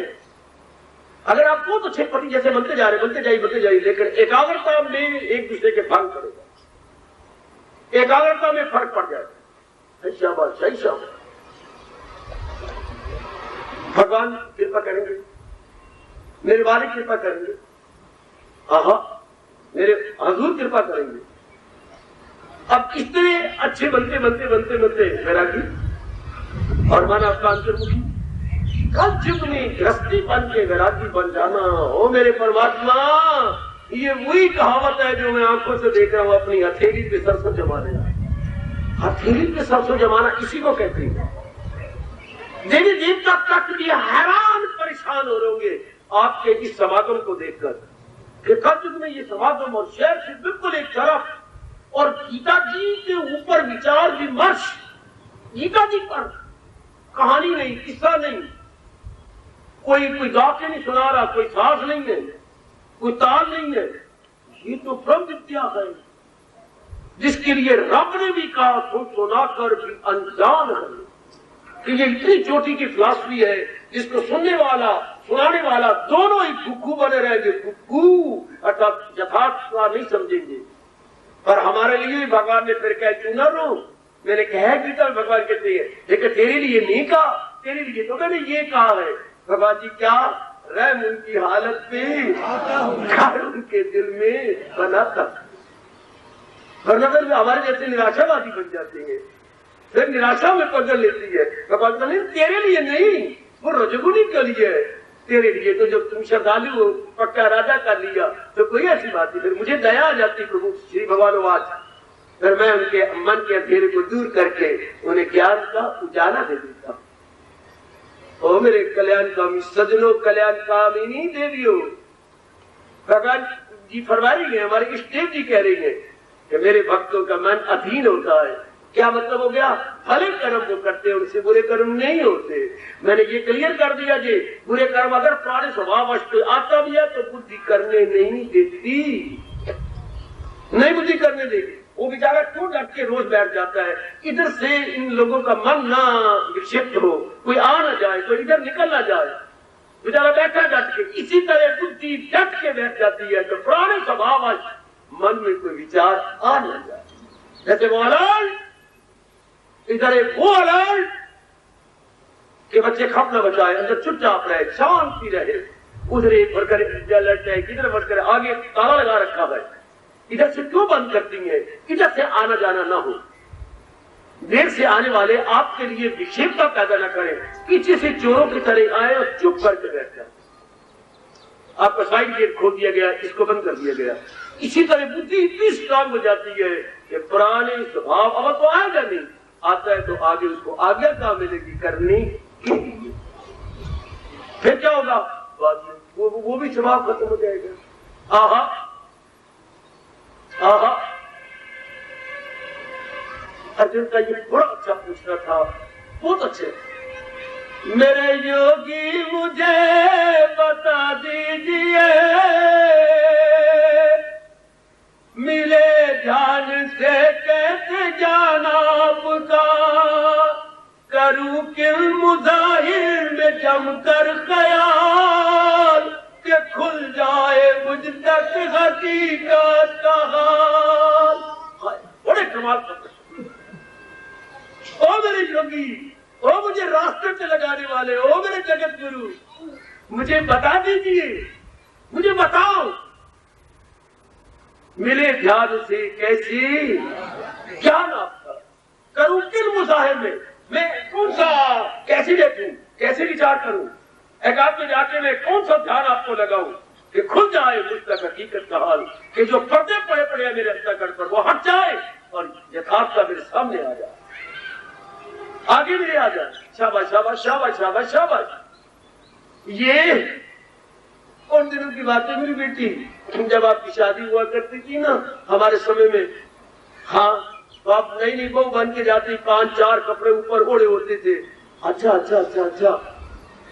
अगर आप बहुत अच्छे पति जैसे बनते जा रहे, बनते जाइए, लेकिन एकाग्रता में एक दूसरे के भंग करेगा, एकाग्रता में फर्क पड़ जाएगा। शाबाश, सही शाबाश। भगवान कृपा करेंगे, मेरे वाले कृपा करेंगे, मेरे हजूर कृपा करेंगे। अब इतने अच्छे बनते वैरागी और मन आपका अंतर्मुखी, कल युग में गृहस्थी बन के वैरागी बन जाना। ओ मेरे परमात्मा, ये वही कहावत है जो मैं आंखों से देख रहा हूं, अपनी हथेली पे सरसों जमाने। हथेली पे सरसों जमाना इसी को कहते हैं। देवी देवता तक भी हैरान परेशान हो रहे होंगे आपके इस समागम को देखकर कि कलयुग में ये समागम और शहर से बिल्कुल एक तरफ, और गीता जी के ऊपर विचार विमर्श, गीता जी पर कहानी नहीं, किस्सा नहीं, कोई गा के नहीं सुना रहा, कोई साज नहीं है, कोई ताल नहीं है। ये तो ब्रह्म विद्या है जिसके लिए रब ने भी कहा खुद सुनाकर भी अनजान है कि ये इतनी चोटी की फिलॉसफी है जिसको सुनने वाला सुनाने वाला दोनों ही कुक्कू बने रहेंगे। कुक्कू अर्थात यथार्थ का नहीं समझेंगे। पर हमारे लिए भगवान ने फिर कहा चुना रो, मैंने कहा गीता में भगवान कहते हैं, लेकिन तेरे लिए नहीं कहा, तेरे लिए तो मैंने ये कहा है। भगवान जी क्या रहम उनकी हालत पे घर उनके दिल में बनाता, वरना फिर हमारे जैसे निराशावादी बन जाते हैं, फिर निराशा में पकड़ लेती है। भगवान कहते तेरे लिए नहीं, वो रजोगुनी के लिए है, तेरे लिए तो जब तुम श्रद्धालु हो पक्का राजा कर लिया तो कोई ऐसी बात नहीं। फिर मुझे दया आ जाती प्रभु श्री भगवान आज, फिर मैं उनके मन के अंधेरे को दूर करके उन्हें ज्ञान का उजाला दे देता। ओ मेरे कल्याणकामी सजनों, कल्याणकामिनी देवियों, भगवान जी फरमा रही है, हमारे इष्ट देव जी कह रही है कि मेरे भक्तों का मन अधीन होता है। क्या मतलब हो गया? भले कर्म जो करते हैं उनसे बुरे कर्म नहीं होते। मैंने ये क्लियर कर दिया जी, बुरे कर्म अगर पुराने स्वभाव आता भी है तो बुद्धि करने नहीं देती, नहीं बुद्धि करने देगी। वो बेचारा क्यों डट के रोज बैठ जाता है? इधर से इन लोगों का मन ना विक्षिप्त हो, कोई आ ना जाए, कोई इधर निकल ना जाए, बेचारा बैठा डट के। इसी तरह बुद्धि डट के बैठ जाती है तो पुराने स्वभाव मन में कोई विचार आ ना जाए। जैसे वो अलर्ट, इधर एक वो अलर्ट कि बच्चे खप न बचाए, अंदर चुपचाप रहे, शांति रहे। उधर एक भरकर अलर्ट है, किधर भरकर आगे ताला लगा रखा है, इधर से क्यों बंद करती है? इधर से आना जाना ना हो। देर से आने वाले आपके लिए विक्षेपता पैदा न करें, पीछे से चोरों की तरह आए और चुप करके बैठ जाए। आपका साइड गेट खोल दिया गया, इसको बंद कर दिया गया। इसी तरह बुद्धि इतनी स्ट्रांग हो जाती है कि पुराने स्वभाव अब तो आएगा नहीं, आता है तो आगे उसको आज्ञा क्या मिलेगी करने के लिए। फिर क्या होगा? वो भी स्वभाव खत्म हो जाएगा। आहा आहा, अर्जुन का ये बड़ा अच्छा पूछना था, बहुत अच्छे। मेरे योगी मुझे बता दीजिए, मिले ध्यान से कैसे जाना आपका, करूं किल मुजाहिर में जमकर ख्याल के खुल जाए मुझ तक हकीकत का हाल। बड़े कमाल का प्रश्न। ओ मेरे योगी, ओ मुझे रास्ते पे लगाने वाले, ओ मेरे जगत गुरु, मुझे बता दीजिए, मुझे बताओ मिले ध्यान से कैसे ज्ञान आपका, करूं किन मुजाहिर में, मैं कौन सा कैसे देखूं, कैसे विचार करूं, एकांत में जाके मैं कौन सा ध्यान आपको लगाऊं कि खुल जाए मुझ तक हकीकत का हाल, कि जो पर्दे पड़े पड़े हैं मेरे अंतःकरण पर वो हट जाए और यथार्थ का मेरे सामने आ जाए, आगे मेरे आ जाए। शाबाश शाबाश शाबाश शाबाश शाबाश। ये उन दिनों की बात है मेरी बेटी, जब आपकी शादी हुआ करती थी ना हमारे समय में। हाँ, तो आप नई नई बहू बन के जाती, 5-4 कपड़े ऊपर ओढ़े होते थे। अच्छा अच्छा अच्छा अच्छा।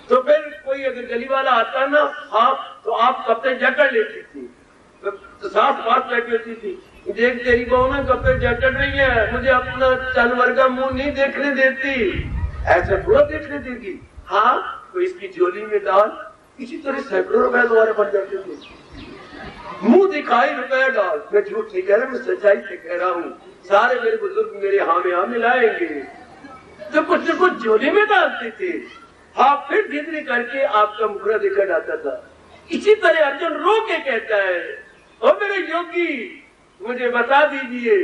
तो फिर कोई अगर गली वाला आता ना, हाँ, तो आप कपड़े जकड़ लेती थी, तो सास पास बैठी होती थी, देख तेरी बहू ना कपड़े जकड़ रही है, मुझे अपना जानवर का मुंह नहीं देखने देती। ऐसा थोड़ा देखने देगी। हाँ, तो इसकी झोली में डाल, इसी तरह सैकड़ों रुपए तुम्हारे बन जाते थे। मुंह दिखाई रुपए डाल। मैं झूठ नहीं कह रहा, मैं सच्चाई से कह रहा हूँ। सारे मेरे बुजुर्ग मेरे हाँ में हाँ मिलाएंगे, तो कुछ न कुछ झोली में डालते थे। हाँ, फिर धीरे करके आपका मुखड़ा देखा जाता था। इसी तरह अर्जुन रो के कहता है, ओ मेरे योगी मुझे बता दीजिए,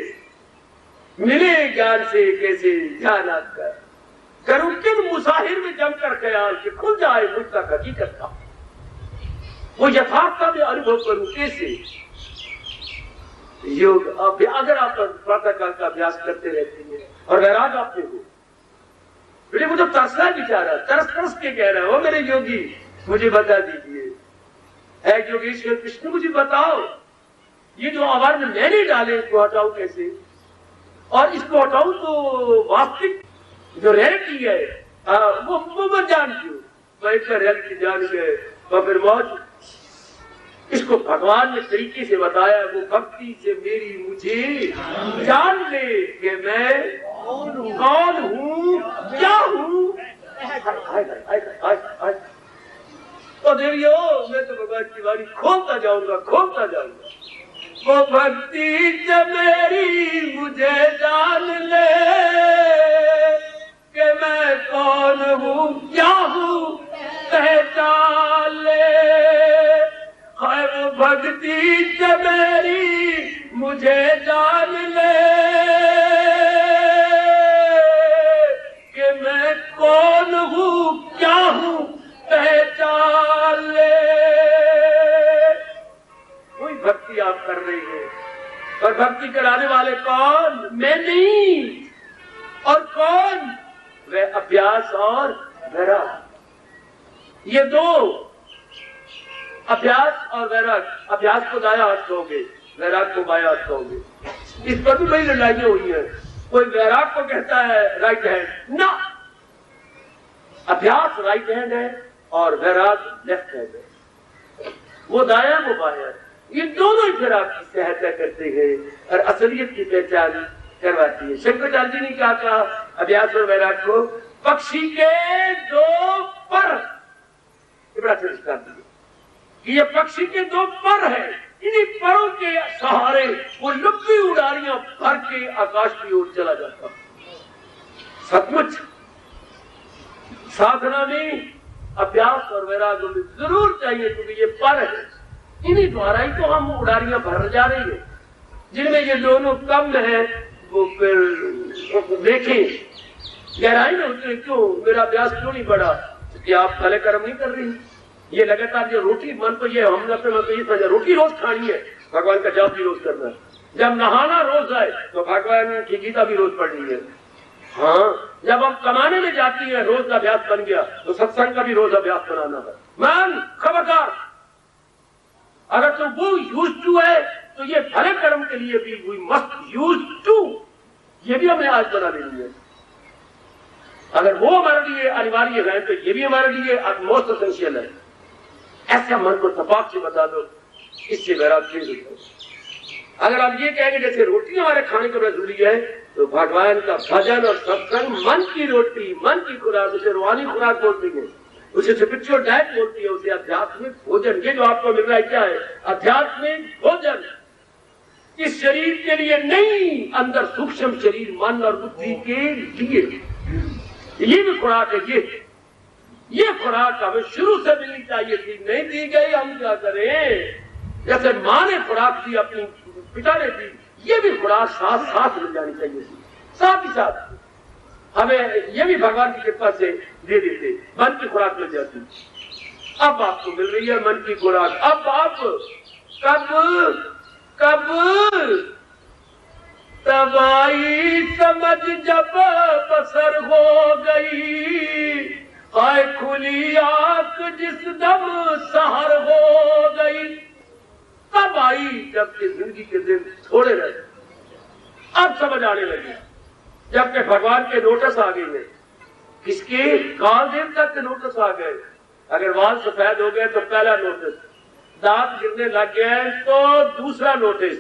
मिले ज्ञान से कैसे ध्यान आपका, करूं किन मुसाहिर में जमकर ख्याल कि खुल जाए मुझ तक हकीकत का, वो यथार्थ का मैं अनुभव करूं कैसे। योग अगर आप प्रातः काल का अभ्यास करते रहते हैं और वैराग आप में हो, बेटे वो तो तरसना बेचारा तरस के कह रहा है, वो मेरे योगी मुझे बता दीजिए, है योगेश्वर कृष्ण मुझे बताओ, ये जो अवर्ण मैंने डाले इसको हटाऊ कैसे, और इसको हटाऊ तो वास्तविक जो रियलिटी है वो मत जानती हूँ, मैं इसका रियलिटी जान गए तो फिर मौज। इसको भगवान ने तरीके से बताया, वो भक्ति से मेरी मुझे जान ले कि मैं कौन हूँ क्या हूँ। तो देवियो मैं तो भगवान की वाणी खोलता जाऊंगा वो भक्ति से मेरी मुझे जान ले कि मैं कौन हूँ क्या हूँ पहचान ले। वो भक्ति से मेरी मुझे जान ले कि मैं कौन हूँ क्या हूँ पहचान ले। कोई भक्ति आप कर रही है, और भक्ति कराने वाले कौन? मैं नहीं। और कौन? वह अभ्यास और वैराग। ये दो, अभ्यास और वैराग। अभ्यास को दाया हाथ कहोगे, वैराग को बाया हाथ कहोगे। इस पर भी बड़ी लड़ाइयां हुई है। कोई वैराग को कहता है राइट हैंड, ना, अभ्यास राइट हैंड है और वैराग लेफ्ट हैंड है। वो दाया वो बाया, ये दोनों ही फिर आपकी सहायता करते हैं और असलियत की पहचान करवाती है। शंकराचार्य जी ने क्या कहा अभ्यास और वैराग को? पक्षी के दो पर, बड़ा दृष्टांत दिया कि ये पक्षी के दो पर है, इन्हीं परों के सहारे वो लंबी उड़ारियां भर के आकाश की ओर चला जाता। सचमुच साधना में अभ्यास और वैराग में जरूर चाहिए, क्योंकि ये पर है, इन्हीं द्वारा ही तो हम उड़ारियां भर जा रही है। जिनमें ये दोनों कम है वो फिर देखें गहराई में उतरे, क्यों मेरा अभ्यास क्यों नहीं बढ़ा? कि आप भले कर्म नहीं कर रही। ये लगातार जो रोटी, मन तो ये हमने अपने मन को ये समझा रोटी रोज खानी है, भगवान का जाप भी रोज करना है। जब नहाना रोज आए तो भगवान की गीता भी रोज पढ़नी है। हाँ, जब हम कमाने में जाती है रोज का अभ्यास बन गया तो सत्संग का भी रोज अभ्यास बनाना है। मन खबरदार, अगर तो वो यूज टू है तो ये भले कर्म के लिए भी वी मस्ट यूज टू, ये भी हमें आज बना लेनी है। अगर वो हमारे लिए अनिवार्य है तो ये भी हमारे लिए मोस्ट एसेंशियल है। ऐसा मन को तपाक से बता दो, इससे वैराग चेंज होता है। अगर आप ये कहेंगे जैसे रोटी हमारे खाने का जरूरी है, तो भगवान का भजन और सत्संग मन की रोटी, मन की खुराक, उसे रूहानी खुराक बोलती है, उसे स्पिरिचुअल डाइट बोलती है, उसे आध्यात्मिक भोजन। ये जो आपको मिल रहा है क्या है? आध्यात्मिक भोजन। इस शरीर के लिए नहीं, अंदर सूक्ष्म शरीर मन और बुद्धि के लिए ये भी खुराक है। ये खुराक हमें शुरू से मिलनी चाहिए थी, नहीं दी गई, हम क्या करें? जैसे माँ ने खुराक दी, अपनी पिता ने दी, ये भी खुराक साथ साथ मिल जानी चाहिए थी। साथ ही साथ हमें ये भी भगवान की कृपा से दे देते, मन की खुराक मिल जाती। अब आपको मिल रही है मन की खुराक। अब आप कब तब आई समझ जब बसर हो गई, आए खुली आंख जिस दम सहर हो गई। तब आई जबकि जिंदगी के दिन थोड़े रहे, अब समझ आने लगी, जबकि भगवान के नोटिस आ गए हैं। किसके? काल देवता के नोटिस आ गए। अगर वाल सफेद हो गए तो पहला नोटिस, दांत गिरने लग गए तो दूसरा नोटिस,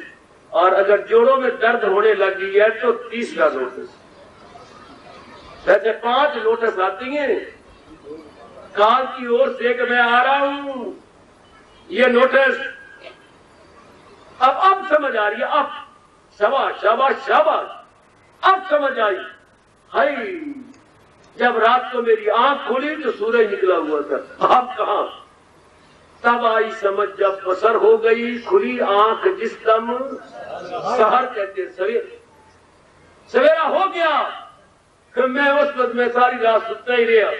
और अगर जोड़ों में दर्द होने लगी है तो तीसरा नोटिस। वैसे 5 नोटिस आती हैं काल की ओर से कि मैं आ रहा हूं, ये नोटिस। अब समझ आ रही है, अब शाबाश शाबाश शाबाश, अब समझ आई। हाय, जब रात को मेरी आंख खुली तो सूरज निकला हुआ था, अब कहां? तब आई समझ जब बसर हो गई, खुली आंख जिस दम सहर कहते सवेरा हो गया। फिर मैं उस वक्त में सारी रात सुनता ही रहा,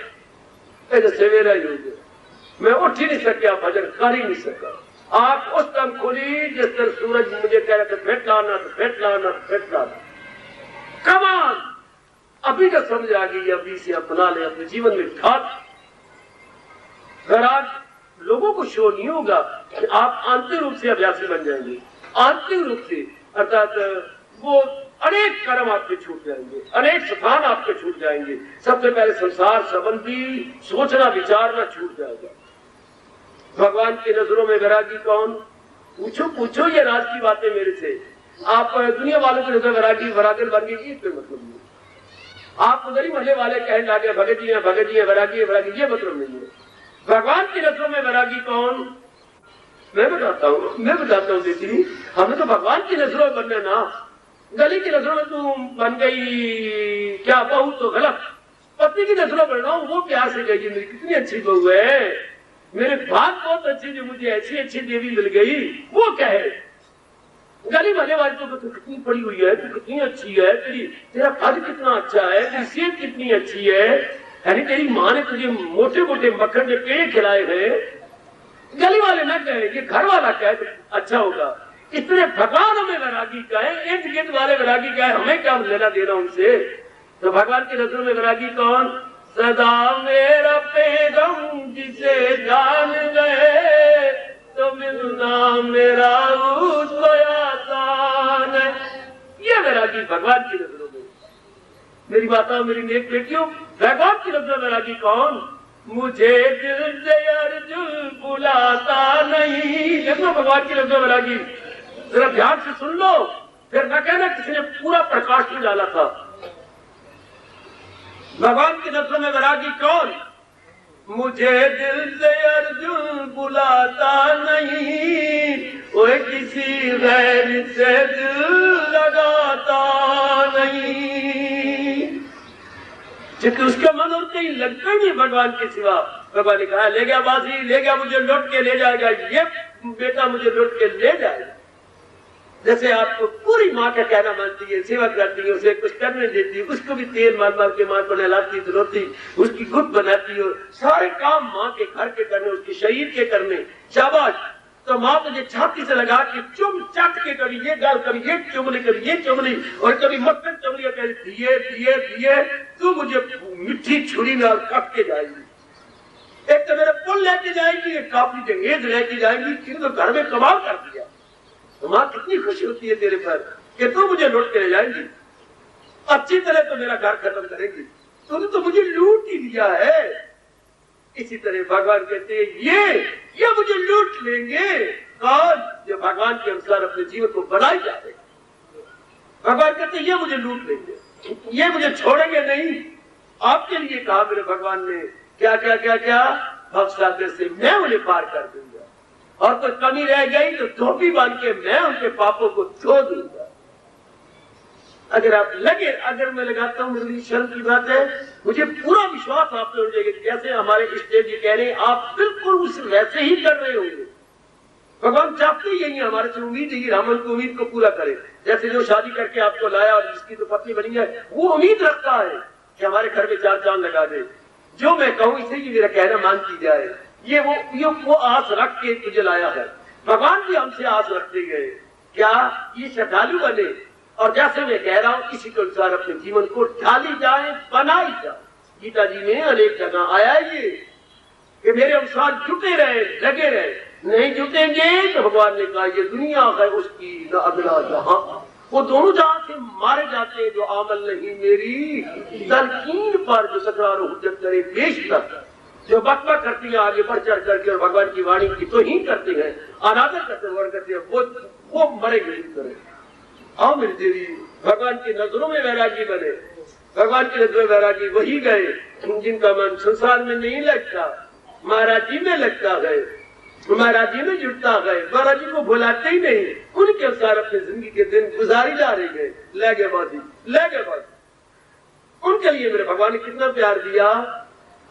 सवेरा ही हो गया। मैं उठ ही नहीं सका, भजन कर ही नहीं सका। आप उस टाइम खोली जिस तरह सूरज मुझे कह रहे थे फेंट लाना तो फेंट लाना तो फेंट लाना। कमाल अभी तो समझ आ गई, अभी से अपना ले अपने जीवन में ढाल। अगर आज लोगों को शो नहीं होगा कि आप आंतरिक रूप से अभ्यासी बन जाएंगे, आंतरिक रूप से, अर्थात वो अनेक कर्म आपके छूट जाएंगे, अनेक स्थान आपके छूट जाएंगे। सबसे पहले संसार संबंधी सोचना विचारना छूट जाएगा। भगवान की नजरों में वैरागी कौन? पूछो पूछो ये राज की बातें मेरे से। आप दुनिया वालों की नजर वैरागी वरागन बन गई, ये कोई मतलब नहीं। आप उधर ही महले वाले कहने लगे भगत जी है वैरागी है वैरागी, ये मतलब नहीं है। भगवान की नजरों में वैरागी कौन? मैं बताता हूँ दीदी, हमने तो भगवान की नजरों में बनना ना। गली की नजरों में तू बन गई क्या बहू तो गलत, पति की नजरों में बनना वो प्यार से गई मेरी कितनी अच्छी बहू है, मेरे बात बहुत अच्छी जो मुझे ऐसी अच्छी देवी मिल गई, वो कहे। गली वाले वाले तो कितनी पड़ी हुई है, तू कितनी अच्छी है, तेरा कद कितना अच्छा है, तेरी सेहत कितनी अच्छी है, यानी तेरी माँ ने तुझे मोटे मोटे मक्खन के पेड़ खिलाए हैं। गली वाले ना कहे, ये घर वाला कहे तो अच्छा होगा। इतने भगवान हमें वैरागी कहे, इर्द गिर्द वाले वैरागी कहे, हमें क्या लेना देना उनसे। तो भगवान की नजरों में वैरागी कौन? सदा मेरा पैगम जिसे जान गए तो मिलना मेरा उसको आसान है। ये वैरागी भगवान की नजरों में। मेरी माता मेरी नेक बेटियों, भगवान की नजरों में वैरागी कौन? मुझे दिल से अर्जुन बुलाता नहीं। देखो भगवान की नजरों में वैरागी, जरा ध्यान से सुन लो, फिर न कहना किसी ने पूरा प्रकाश में डाला था। भगवान की नजरों में वैरागी कौन? मुझे दिल से अर्जुन बुलाता नहीं, वो किसी गैर से दिल लगाता नहीं। क्योंकि उसका मन और कहीं लगता ही नहीं भगवान के सिवा। भगवान ने कहा ले गया बाजी, ले गया मुझे लौट के ले जाएगा, ये बेटा मुझे लौट के ले जाएगा। जैसे आपको पूरी माँ का कहना मानती है, सेवा करती है, उसे कुछ करने देती है, उसको भी तेल मार मार के माँ को नहलाती धुलती, उसकी गुट बनाती है, सारे काम माँ के घर के करने, उसके शरीर के करने। शाबाश। तो माँ मुझे छाती से लगा के चुम चाट के कभी ये गाल, कभी ये चुमली, कभी ये चुमली, और कभी मक्खन चुमली, कभी दिए दिए दिए, तू मुझे मिट्टी छुरी में काट के जाएगी। एक तो मेरा पुल लेके जाएगी, एक काफी जंगेज लेके जाएगी, किसी तो घर में कमाल कर दिया। तो माँ कितनी खुशी होती है तेरे पर कि तू मुझे लूट के ले जाएगी, अच्छी तरह तो मेरा घर खत्म करेगी, तूने तो मुझे लूट ही लिया है। इसी तरह भगवान कहते हैं ये मुझे लूट लेंगे। कौन? जो भगवान के अनुसार अपने जीवन को बनाई जाए। भगवान कहते हैं ये मुझे लूट लेंगे, ये मुझे छोड़ेंगे नहीं। आपके लिए कहा मेरे भगवान ने क्या क्या क्या क्या, भवसागर से मैं उन्हें पार कर दूंगा, और कोई कमी रह गई तो धोबी बांध के मैं उनके पापों को धो दूंगा। अगर आप लगे, अगर मैं लगाता हूं, मेरे लिए शर्म की बात है, मुझे पूरा विश्वास आप पे हो जाएगा। जैसे हमारे स्टेज जी कह रहे हैं, आप बिल्कुल उस वैसे ही कर रहे होंगे। भगवान चाहते यही है, हमारे से उम्मीद है रामन की उम्मीद को पूरा करे। जैसे जो शादी करके आपको लाया और जिसकी तो पत्नी बनी है, वो उम्मीद रखता है कि हमारे घर में 4 चांद लगा दे, जो मैं कहूँ इसे ही मेरा कहना मानती जाए। ये वो आस रख के तुझे लाया है। भगवान भी हमसे आस रखते गए, क्या ये श्रद्धालु बने, और जैसे मैं कह रहा हूँ इसी के अनुसार अपने जीवन को ढाली जाए, बनाई जाए। गीता जी में अनेक जगह आया ये कि मेरे अनुसार जुटे रहे, लगे रहे। नहीं जुटेंगे तो भगवान ने कहा ये दुनिया है उसकी न अगला जहां, वो दोनों जहां से मारे जाते हैं जो आमल नहीं मेरी तलकीन पर, जो तकरार हुज्जत करे पेश तक, जो बकबक करती है आगे बढ़ चढ़ करके और भगवान की वाणी की तो ही करते हैं, अनादर करते हैं, करते हैं, वो मरेंगे नहीं करे। आओ मेरी देवी, भगवान की नजरों में वैरागी बने। भगवान की नजरों में वैरागी वही गए जिनका मन संसार में नहीं लगता, महाराज जी में लगता है, महाराज जी में जुटता है, महाराज जी को भुलाते ही नहीं, उनके अनुसार अपनी जिंदगी के दिन गुजारी जा रही है। ले गए बाजी। उनके लिए मेरे भगवान ने कितना प्यार दिया।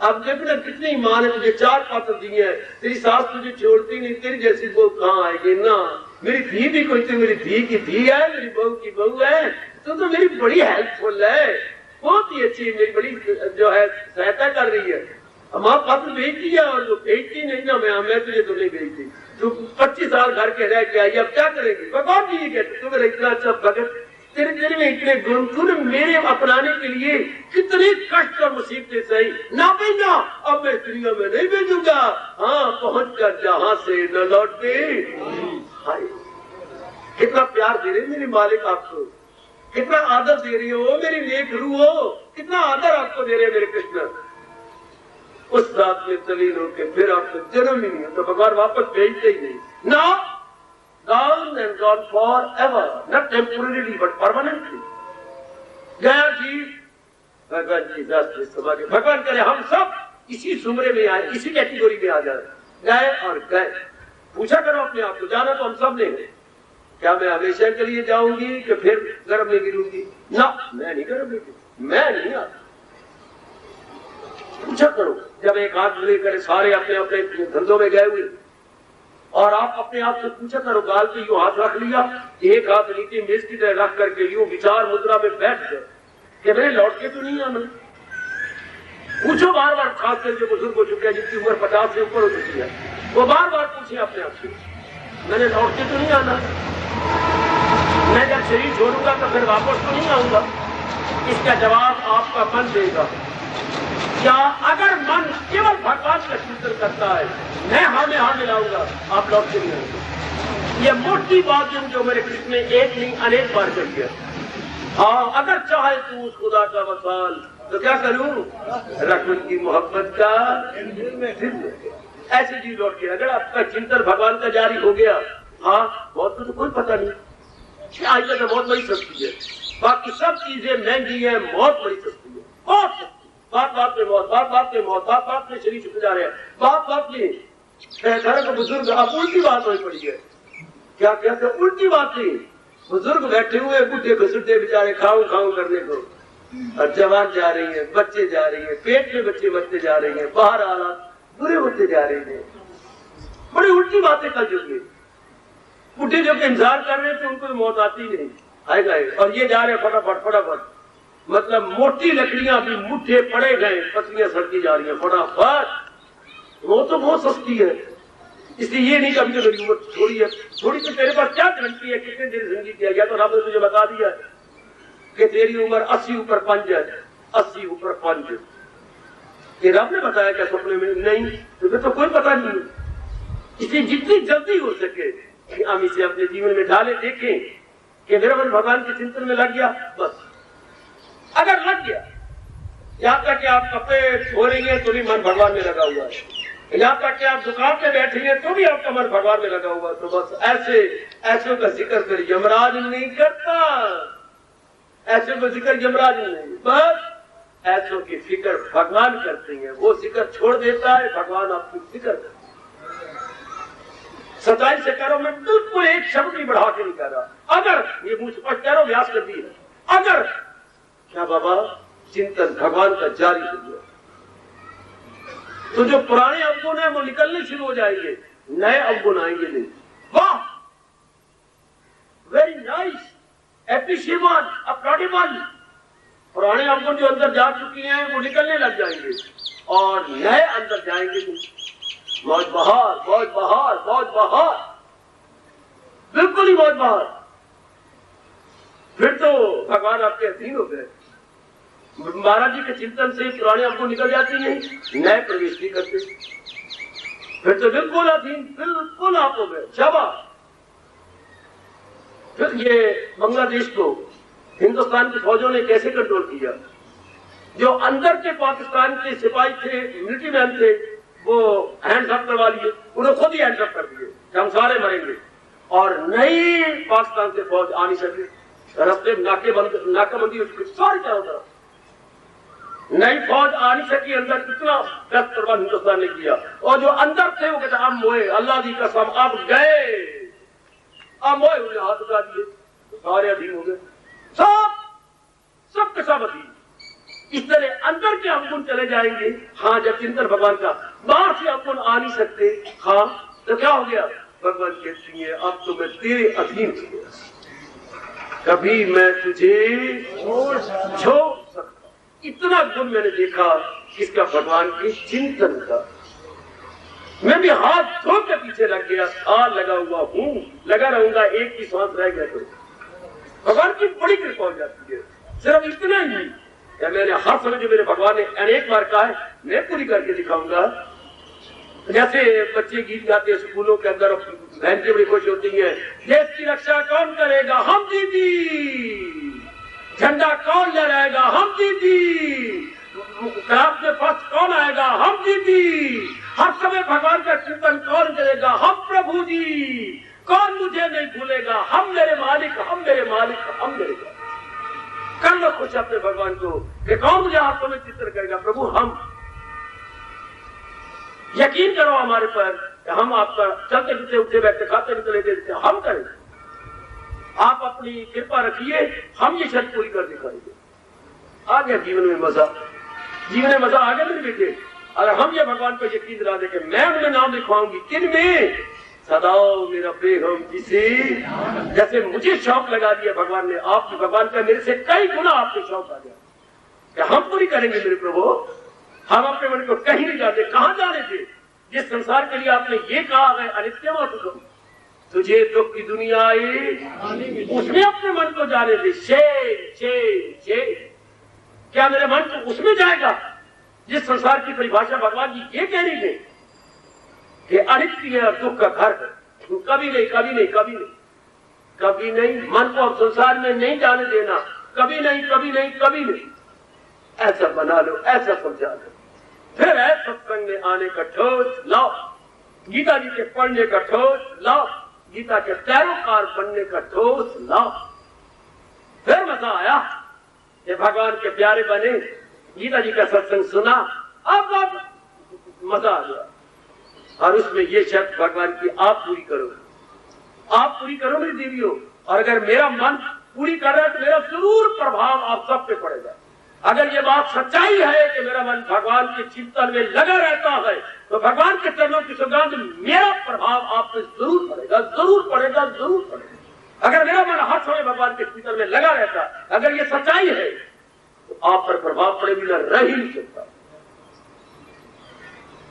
अब देखना कितनी माँ ने तुझे 4 पात्र दिए हैं, तेरी सास तुझे छोड़ती नहीं, तेरी जैसी बहू कहाँ आएगी ना। मेरी धी भी कोई तो मेरी धी की धी है, मेरी बहू की बहू है, तो मेरी बड़ी हेल्पफुल है, बहुत ही अच्छी, मेरी बड़ी जो है सहायता कर रही है। हम आप पत्र भेजती है और वो भेजती नहीं ना, मैं तुझे तो नहीं भेजती, तू 25 साल घर के रह के आई, अब क्या करेगी? भगवान जी ये कहते तू मेरा इतना अच्छा भगत, तेरे दिल में इतने गुण, तूने मेरे अपनाने के लिए कितने कष्ट और मुसीबतें सही, ना भेजना, अब मैं दुनिया में नहीं भेजूंगा, हाँ पहुंच कर जहां से न लौटते। कितना प्यार दे रहे मेरे मालिक आपको, कितना आदर दे रही हो मेरी नेक रूह हो, कितना आदर आपको दे रहे मेरे कृष्ण। उस रात में तलीन होकर फिर आपको जन्म ही नहीं हो तो भगवान वापस भेजते ही नहीं। ना gone and gone forever, not temporarily but permanently. गया जी भगवान जी 10 सभा के, भगवान करे हम सब इसी जुमरे में आए, इसी कैटेगरी में आ जाए, गए और गए। पूछा करो अपने आप को, जाना तो हम सब ने है, क्या मैं हमेशा के लिए जाऊंगी कि फिर गर्भ में गिरूंगी? ना, मैं नहीं गर्भ में गिरूंगी, मैं नहीं आता। पूछा करो, जब एक हाथ लेकर सारे अपने अपने धंधों में गए हुए और आप अपने आप से पूछा करो, गाल पे यूं हाथ रख लिया, एक हाथ नीचे मेज की तरह रख करके यूं विचार मुद्रा में बैठ गए कि मैंने लौट के तो नहीं आना। पूछो बार बार, खास करके बुजुर्ग हो चुके हैं जिनकी उम्र 50 से ऊपर हो चुकी है, वो बार बार पूछे अपने आप से, मैंने लौट के तो नहीं आना, मैं जब शरीर छोड़ूंगा तो फिर वापस तो नहीं आऊंगा। इसका जवाब आपका मन देगा। क्या अगर मन केवल भगवान का चिंतन करता है, मैं हाँ में हाँ मिलाऊंगा, आप लौट के नहीं आएंगे। ये मोटी बात जो मेरे कृष्ण ने एक नहीं अनेक बार कर दिया। हाँ, अगर चाहे तू उस खुदा का वसाल तो क्या करूं, रख उनकी मोहब्बत का ऐसी चीज लौट के। अगर आपका चिंतन भगवान का जारी हो गया, हाँ मौत को तो कोई पता नहीं, आज तक बहुत बड़ी सस्ती है, बाकी सब चीजें महंगी है, मौत बड़ी सस्ती है, बहुत सस्ती। बात बात में मौत, बात बात में मौत, बात बात में शरीर छुप जा रहे हैं, बात बात में घर के बुजुर्ग, अब उल्टी बात हो पड़ी है। क्या कहते हैं, उल्टी बात नहीं, बुजुर्ग बैठे हुए बुढ़े घुसुटे बेचारे खाऊं खाऊं करने को, और जवान जा रही है, बच्चे जा रही है, पेट में बच्चे बढ़ते जा रही है, बाहर हालात बुरे होते जा रहे हैं, बड़ी उल्टी बातें कर चुकी। बुढ़े जो इंतजार कर रहे थे उनको तो मौत आती नहीं, आएगा, और ये जा रहे फटाफट फटाफट, मतलब मोटी लकड़ियां भी मुट्ठे पड़े गए, पसलियां सड़ती जा रही है फटाफट। वो तो बहुत सस्ती है, इसलिए ये नहीं कभी तो मेरी उम्र थोड़ी है, थोड़ी तो तेरे पास क्या गारंटी है कितने देर जिंदगी किया गया, तो रब ने तुझे बता दिया कि तेरी उम्र 80 ऊपर 5 है, 80 ऊपर 5। ये रब ने बताया क्या सपने में? नहीं, तुझे तो कोई पता नहीं है। इसलिए जितनी जल्दी हो सके हम इसे अपने जीवन में ढाले, देखें कि मेरा मन भगवान के चिंतन में लग गया, बस। अगर लग गया, यहाँ तक कि आप कपड़े धो रही हैं तो भी मन भगवान में लगा हुआ है, यहाँ तक कि आप दुकान पे बैठी हैं तो भी आपका मन भगवान में लगा हुआ है, तो बस ऐसे का जिक्र कर, यमराज नहीं करता, ऐसे का जिक्र यमराज नहीं, बस ऐसों की फिक्र भगवान करते हैं। वो जिक्र छोड़ देता है, भगवान आपकी फिक्र करता है। सच्चाई से कह रहा हूं, मैं बिल्कुल एक शब्द भी बढ़ा के नहीं कह रहा। अगर ये मुझ पर कह रहा हूं, व्यास करती है, अगर क्या बाबा चिंतन भगवान का जारी हो गया तो जो पुराने अवगुण है वो निकलने शुरू हो जाएंगे, नए अवगुण आएंगे नहीं। वाह, वेरी नाइस, एप्रिशिएबल, अपलॉडेबल। पुराने अवगुण जो अंदर जा चुकी हैं वो निकलने लग जाएंगे और नए अंदर जाएंगे नहीं। बहुत बहार, बहुत बहार, बहुत बहार, बिल्कुल ही बहुत बहार। फिर तो भगवान आपके अधीन हो गए। महाराज जी के चिंतन से पुराने अवगुण निकल जाती नहीं, नए प्रवेश नहीं करते, फिर तो बिल्कुल अधीन, बिल्कुल आप हो गए। शाबाश। फिर ये बांग्लादेश को हिंदुस्तान की फौजों ने कैसे कंट्रोल किया? जो अंदर के पाकिस्तान के सिपाही थे, मिलिट्री मैन थे, वो हैंड्स अप करवा लिए, उन्हें खुद ही हैंड्स अप कर दिए कि हम सारे मरेंगे, और नई पाकिस्तान से फौज आ नहीं सकी। रास्ते नाकाबंदी हो चुकी सारी चारों तरफ, नई फौज आ नहीं सकी अंदर। कितना गलत प्रबंध हिंदुस्तान ने किया, और जो अंदर थे वो कहते हम मोए, अल्लाह की कसम अब गए, अब मोए, उन्हें हाथ उठा दिए, सारे अधीन हो गए, सब के सब अधीन। इस तरह अंदर के अवगुण चले जाएंगे। हाँ, जब चिंतन भगवान का, बाहर से अवगुण आ नहीं सकते। हाँ, तो क्या हो गया? भगवान कहती है अब तो मैं तेरे अधीन हो गया, कभी मैं तुझे छोड़ सकता। इतना गुण मैंने देखा किसका? भगवान के चिंतन का। मैं भी हाथ धो के पीछे लग गया था, लगा हुआ हूं, लगा रहूंगा, एक की सांस रह गया तो भगवान की बड़ी कृपा हो जाती है। सिर्फ इतना ही क्या मैंने हर समय जो मेरे भगवान ने अनेक बार कहा है मैं पूरी करके दिखाऊंगा। जैसे बच्चे गीत गाते हैं स्कूलों के अंदर, बहन की बड़ी खुश होती है, देश की रक्षा कौन करेगा? हम दीदी। झंडा कौन लहराएगा? हम दीदी। क्लास में फर्स्ट कौन आएगा? हम दीदी। हर समय भगवान का चिंतन कौन करेगा? हम प्रभु जी। कौन मुझे नहीं भूलेगा? हम मेरे मालिक, हम मेरे मालिक, हम मेरे मालिक। कर लो खुश अपने भगवान को कि कौन मुझे हाथों में चित्र करेगा? प्रभु हम। यकीन करो हमारे पर, हम आपका चलते फिरते उठते बैठते खाते निकले देते हम करेंगे। आप अपनी कृपा रखिए, हम ये शर्त पूरी कर दिखाएंगे। आ गया जीवन में मजा, जीवन में मजा आ गया मेरे बेटे। अगर हम ये भगवान को यकीन दिला दे कि मैं उनमें नाम लिखवाऊंगी, किन में? सदाओ मेरा प्रेम किसी। जैसे मुझे शौक लगा दिया भगवान ने, आप भगवान का मेरे से कई गुना आपको शौक आ गया कि हम पूरी करेंगे मेरे प्रभु। हम अपने मन को कहीं नहीं जाते, कहां जाने थे? जिस संसार के लिए आपने ये कहा है अनित्यम सुखम, तुझे दुख की दुनिया आई, उसमें अपने मन को जाने दे। क्या मेरे मन को उसमें जाएगा जिस संसार की परिभाषा भगवान जी ये कह रही है कि अनित्य है, दुख का घर है। कभी नहीं, कभी नहीं, कभी नहीं, कभी नहीं। मन को अब संसार में नहीं जाने देना, कभी नहीं, कभी नहीं, कभी नहीं। ऐसा बना लो, ऐसा समझा लो। फिर है सत्संग में आने का ठोस लाओ, गीता जी के पढ़ने का ठोस लाओ, गीता के पैरोकार बनने का ठोस लाओ। फिर मजा आया कि भगवान के प्यारे बने, गीता जी का सत्संग सुना, अब मजा आ गया। और उसमें ये शर्त भगवान की आप पूरी करो, आप पूरी करो मेरी देवियों। और अगर मेरा मन पूरी कर रहा है तो मेरा जरूर प्रभाव आप सब पे पड़ेगा। अगर ये बात सच्चाई है कि मेरा मन भगवान के चिंतन में लगा रहता है तो भगवान के चरणों की सुगंध मेरा प्रभाव आप पे जरूर पड़ेगा, जरूर पड़ेगा, जरूर पड़ेगा। अगर मेरा मन हर समय भगवान के चिंतन में लगा रहता, अगर ये सच्चाई है तो आप पर प्रभाव पड़े बिना रह ही नहीं सकता।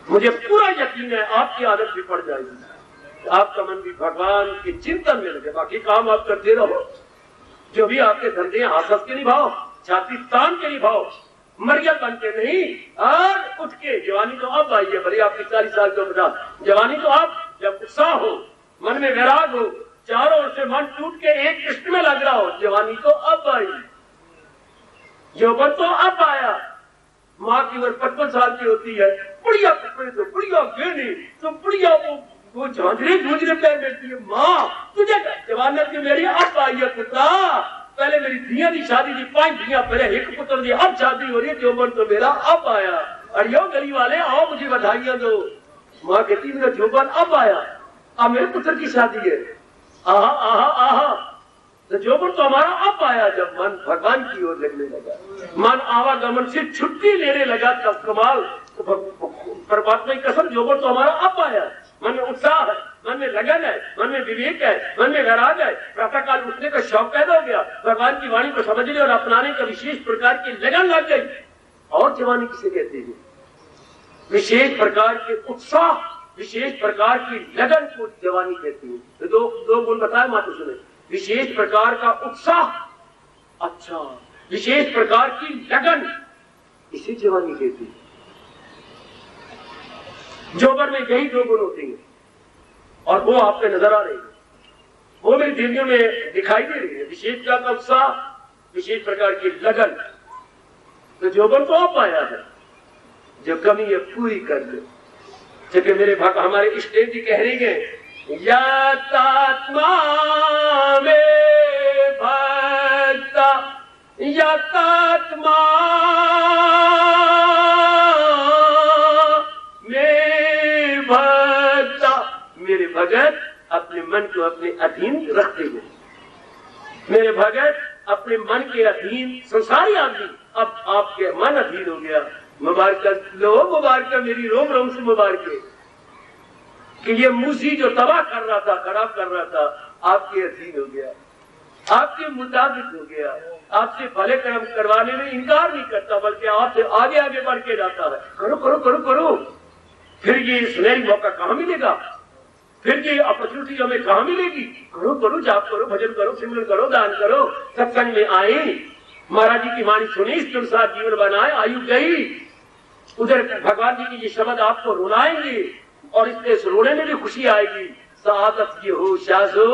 मुझे पूरा यकीन है आपकी आदत भी पड़ जाएगी, आपका मन भी भगवान के चिंतन में लगे। बाकी काम आप करते रहो, जो भी आपके धंधे हंस के निभाओ, छाती तान के निभाओ, मरियम बन के नहीं। और उठ के, जवानी तो अब आई है, भले आपकी 40 साल के बता, जवानी तो अब, जब उत्साह हो, मन में वैराग हो, चारों ओर से मन टूट के एक कृष्ण में लग रहा हो, जवानी तो अब आई, यौवन तो अब आया। माँ की उम्र 55 साल की होती है, बढ़िया कपड़े तो बढ़िया गहने तो बढ़िया वो झांझरे झूझरे पहन लेती है। माँ तुझे जवानी की मेरी अब आई है पुत्रा, पहले मेरी धिया की शादी थी, 5 धिया पहले, एक पुत्र थी, अब शादी हो रही है, यौवन तो मेरा अब आया। और यो गली वाले आओ मुझे बधाइयां दो। माँ कहती मेरा यौवन अब आया, अब मेरे पुत्र की शादी है। आहा आहा आहा, तो यौवन तो हमारा अब आया जब मन भगवान की ओर लगने लगा, मन आवागमन से छुट्टी लेने लगा, तब कमाल। परमात्मा की कसम, यौवन तो हमारा अब आया। मन में उत्साह है, मन में लगन है, मन में विवेक है, मन में वैराग है, प्रातः काल उठने का शौक पैदा हो गया, भगवान की वाणी को समझने और अपनाने का विशेष प्रकार की लगन लग गई। और जवानी किसे कहते हैं? विशेष प्रकार के उत्साह, विशेष प्रकार की लगन को जवानी कहती है। तो दो गुण बताए माता सुने, विशेष प्रकार का उत्साह, अच्छा विशेष प्रकार की लगन, इसे जवानी कहती है। जोबर में यही 2 गुण होते हैं और वो आप पे नजर आ रही है, वो मेरी देवियों में दिखाई दे रही है। विशेष प्रकार का उत्साह, विशेष प्रकार की लगन। तो जोबन तो आप आया है, जो कमी है पूरी कर लो। जबकि मेरे हमारे इष्ट देव जी कह रही है, यतात्मा में भक्ता, यतात्मा में भक्ता, मेरे भगत अपने मन को अपने अधीन रखते हुए, मेरे भगत अपने मन के अधीन, संसारी आदमी अब आपके मन अधीन हो गया। मुबारक लो, मुबारक मेरी रोम रोम से मुबारक कि ये मूसी जो तबाह कर रहा था, खराब कर रहा था, आपके अधीन हो गया। आपके मुताबिक हो गया, आपसे भले कर्म करवाने में इनकार नहीं करता, बल्कि आपसे आगे आगे बढ़ के जाता है। करो करो करो करो, फिर ये सुनहरी मौका कहाँ मिलेगा, फिर ये अपॉर्चुनिटी हमें कहाँ मिलेगी। करो करो, जाप करो, भजन करो, सिमरन करो, दान करो, सत्संग में आए, महाराज जी की वाणी सुनी, इसके अनुसार जीवन बनाए। आयु गई, उधर भगवान जी के ये शब्द आपको रुलाएंगे और इससे रोने में भी खुशी आएगी। सादत ये हो शाजो,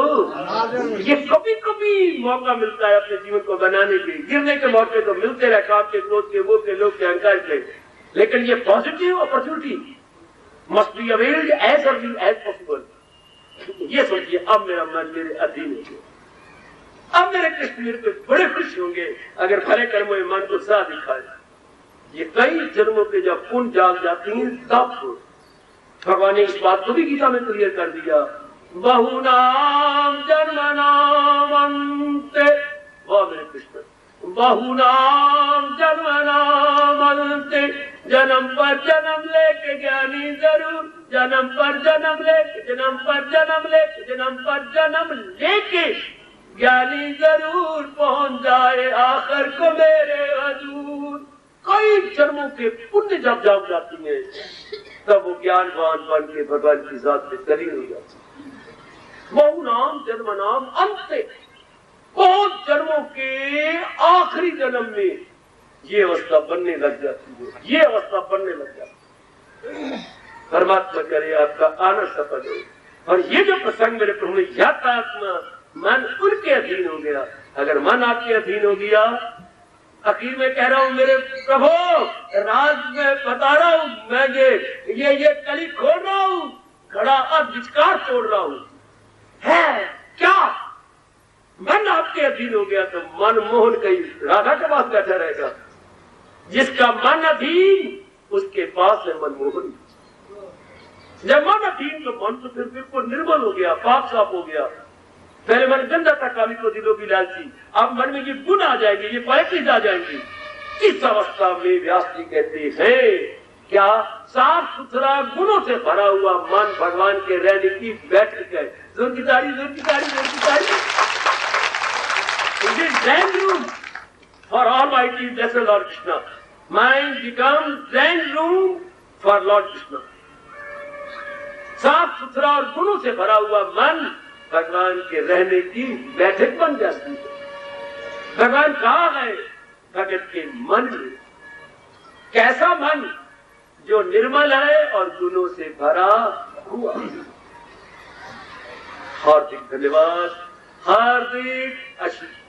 ये कभी कभी मौका मिलता है अपने जीवन को बनाने के। गिरने के मौके तो मिलते रहे, काम के, क्रोध के, वो के, लोग के, अहंकार के, लेकिन ये positive opportunity must be availed as early as possible. ये सोचिए, अब मेरा मन मेरे अधीन हो गया, अब मेरे कृष्ण मेरे पे बड़े खुश होंगे अगर भले कर्मों में मन को उत्साह दिखाए। ये कई जन्मों के जब पुण्य जाग जाती हैं तब भगवान ने इस बात को भी गीता में क्लियर कर दिया। बहुनाम जन्मनाम अन्ते, वाह मेरे कृष्ण, बहुनाम जन्मनाम अन्ते, जन्म पर जन्म लेके ज्ञानी जरूर, जन्म पर जन्म लेके, जन्म पर जन्म लेके, जन्म पर जन्म लेके ज्ञानी जरूर पहुंच जाए आखिर को मेरे हजूर। कई जन्मों के पुण्य जब जाग जाती है तब वो ज्ञानवान बन के भगवान की जात में तलीन हो जाती है। बहु नाम जन्म नाम अंत, बहुत जन्मों के आखिरी जन्म में ये अवस्था बनने लग जाती है, ये अवस्था बनने लग जाती है। परमात्मा करे आपका आनंद सफल हो। और ये जो प्रसंग मेरे प्रभु ने याद आत्मा मन उनके अधीन हो गया। अगर मन आपके अधीन हो गया, आखिर में कह रहा हूं मेरे प्रभु, राज में बता रहा हूं, मैं ये कली खोल रहा हूं, घड़ा अब विचकार तोड़ रहा हूं, है क्या मन आपके अधीन हो गया तो मन मोहन कहीं राधा के पास बैठा रहेगा। जिसका मन अधीन उसके पास है मनमोहन। जब मन अधीन तो मन तो फिर बिल्कुल निर्मल हो गया, पाप साफ हो गया। पहले मन गंदा था, काली को दिलों की लालची, अब मन में ये गुण आ जाएंगे, ये क्वालिटीज आ जाएंगी। इस अवस्था में व्यास जी कहते हैं क्या साफ सुथरा गुणों से भरा हुआ मन भगवान के रहने की बैठक है। जोर की ताड़ी, जोर की ताड़ी, जोर की ताड़ी। It is Zen room for Almighty Blessed Lord Krishna. Mind becomes Zen room for Lord Krishna. साफ सुथरा और गुणों से भरा हुआ मन भगवान के रहने की बैठक बन जाती है। भगवान कहाँ है? भगत के मन में। कैसा मन? जो निर्मल है और गुणों से भरा हुआ। हार्दिक धन्यवाद, हार्दिक आशीर्वाद।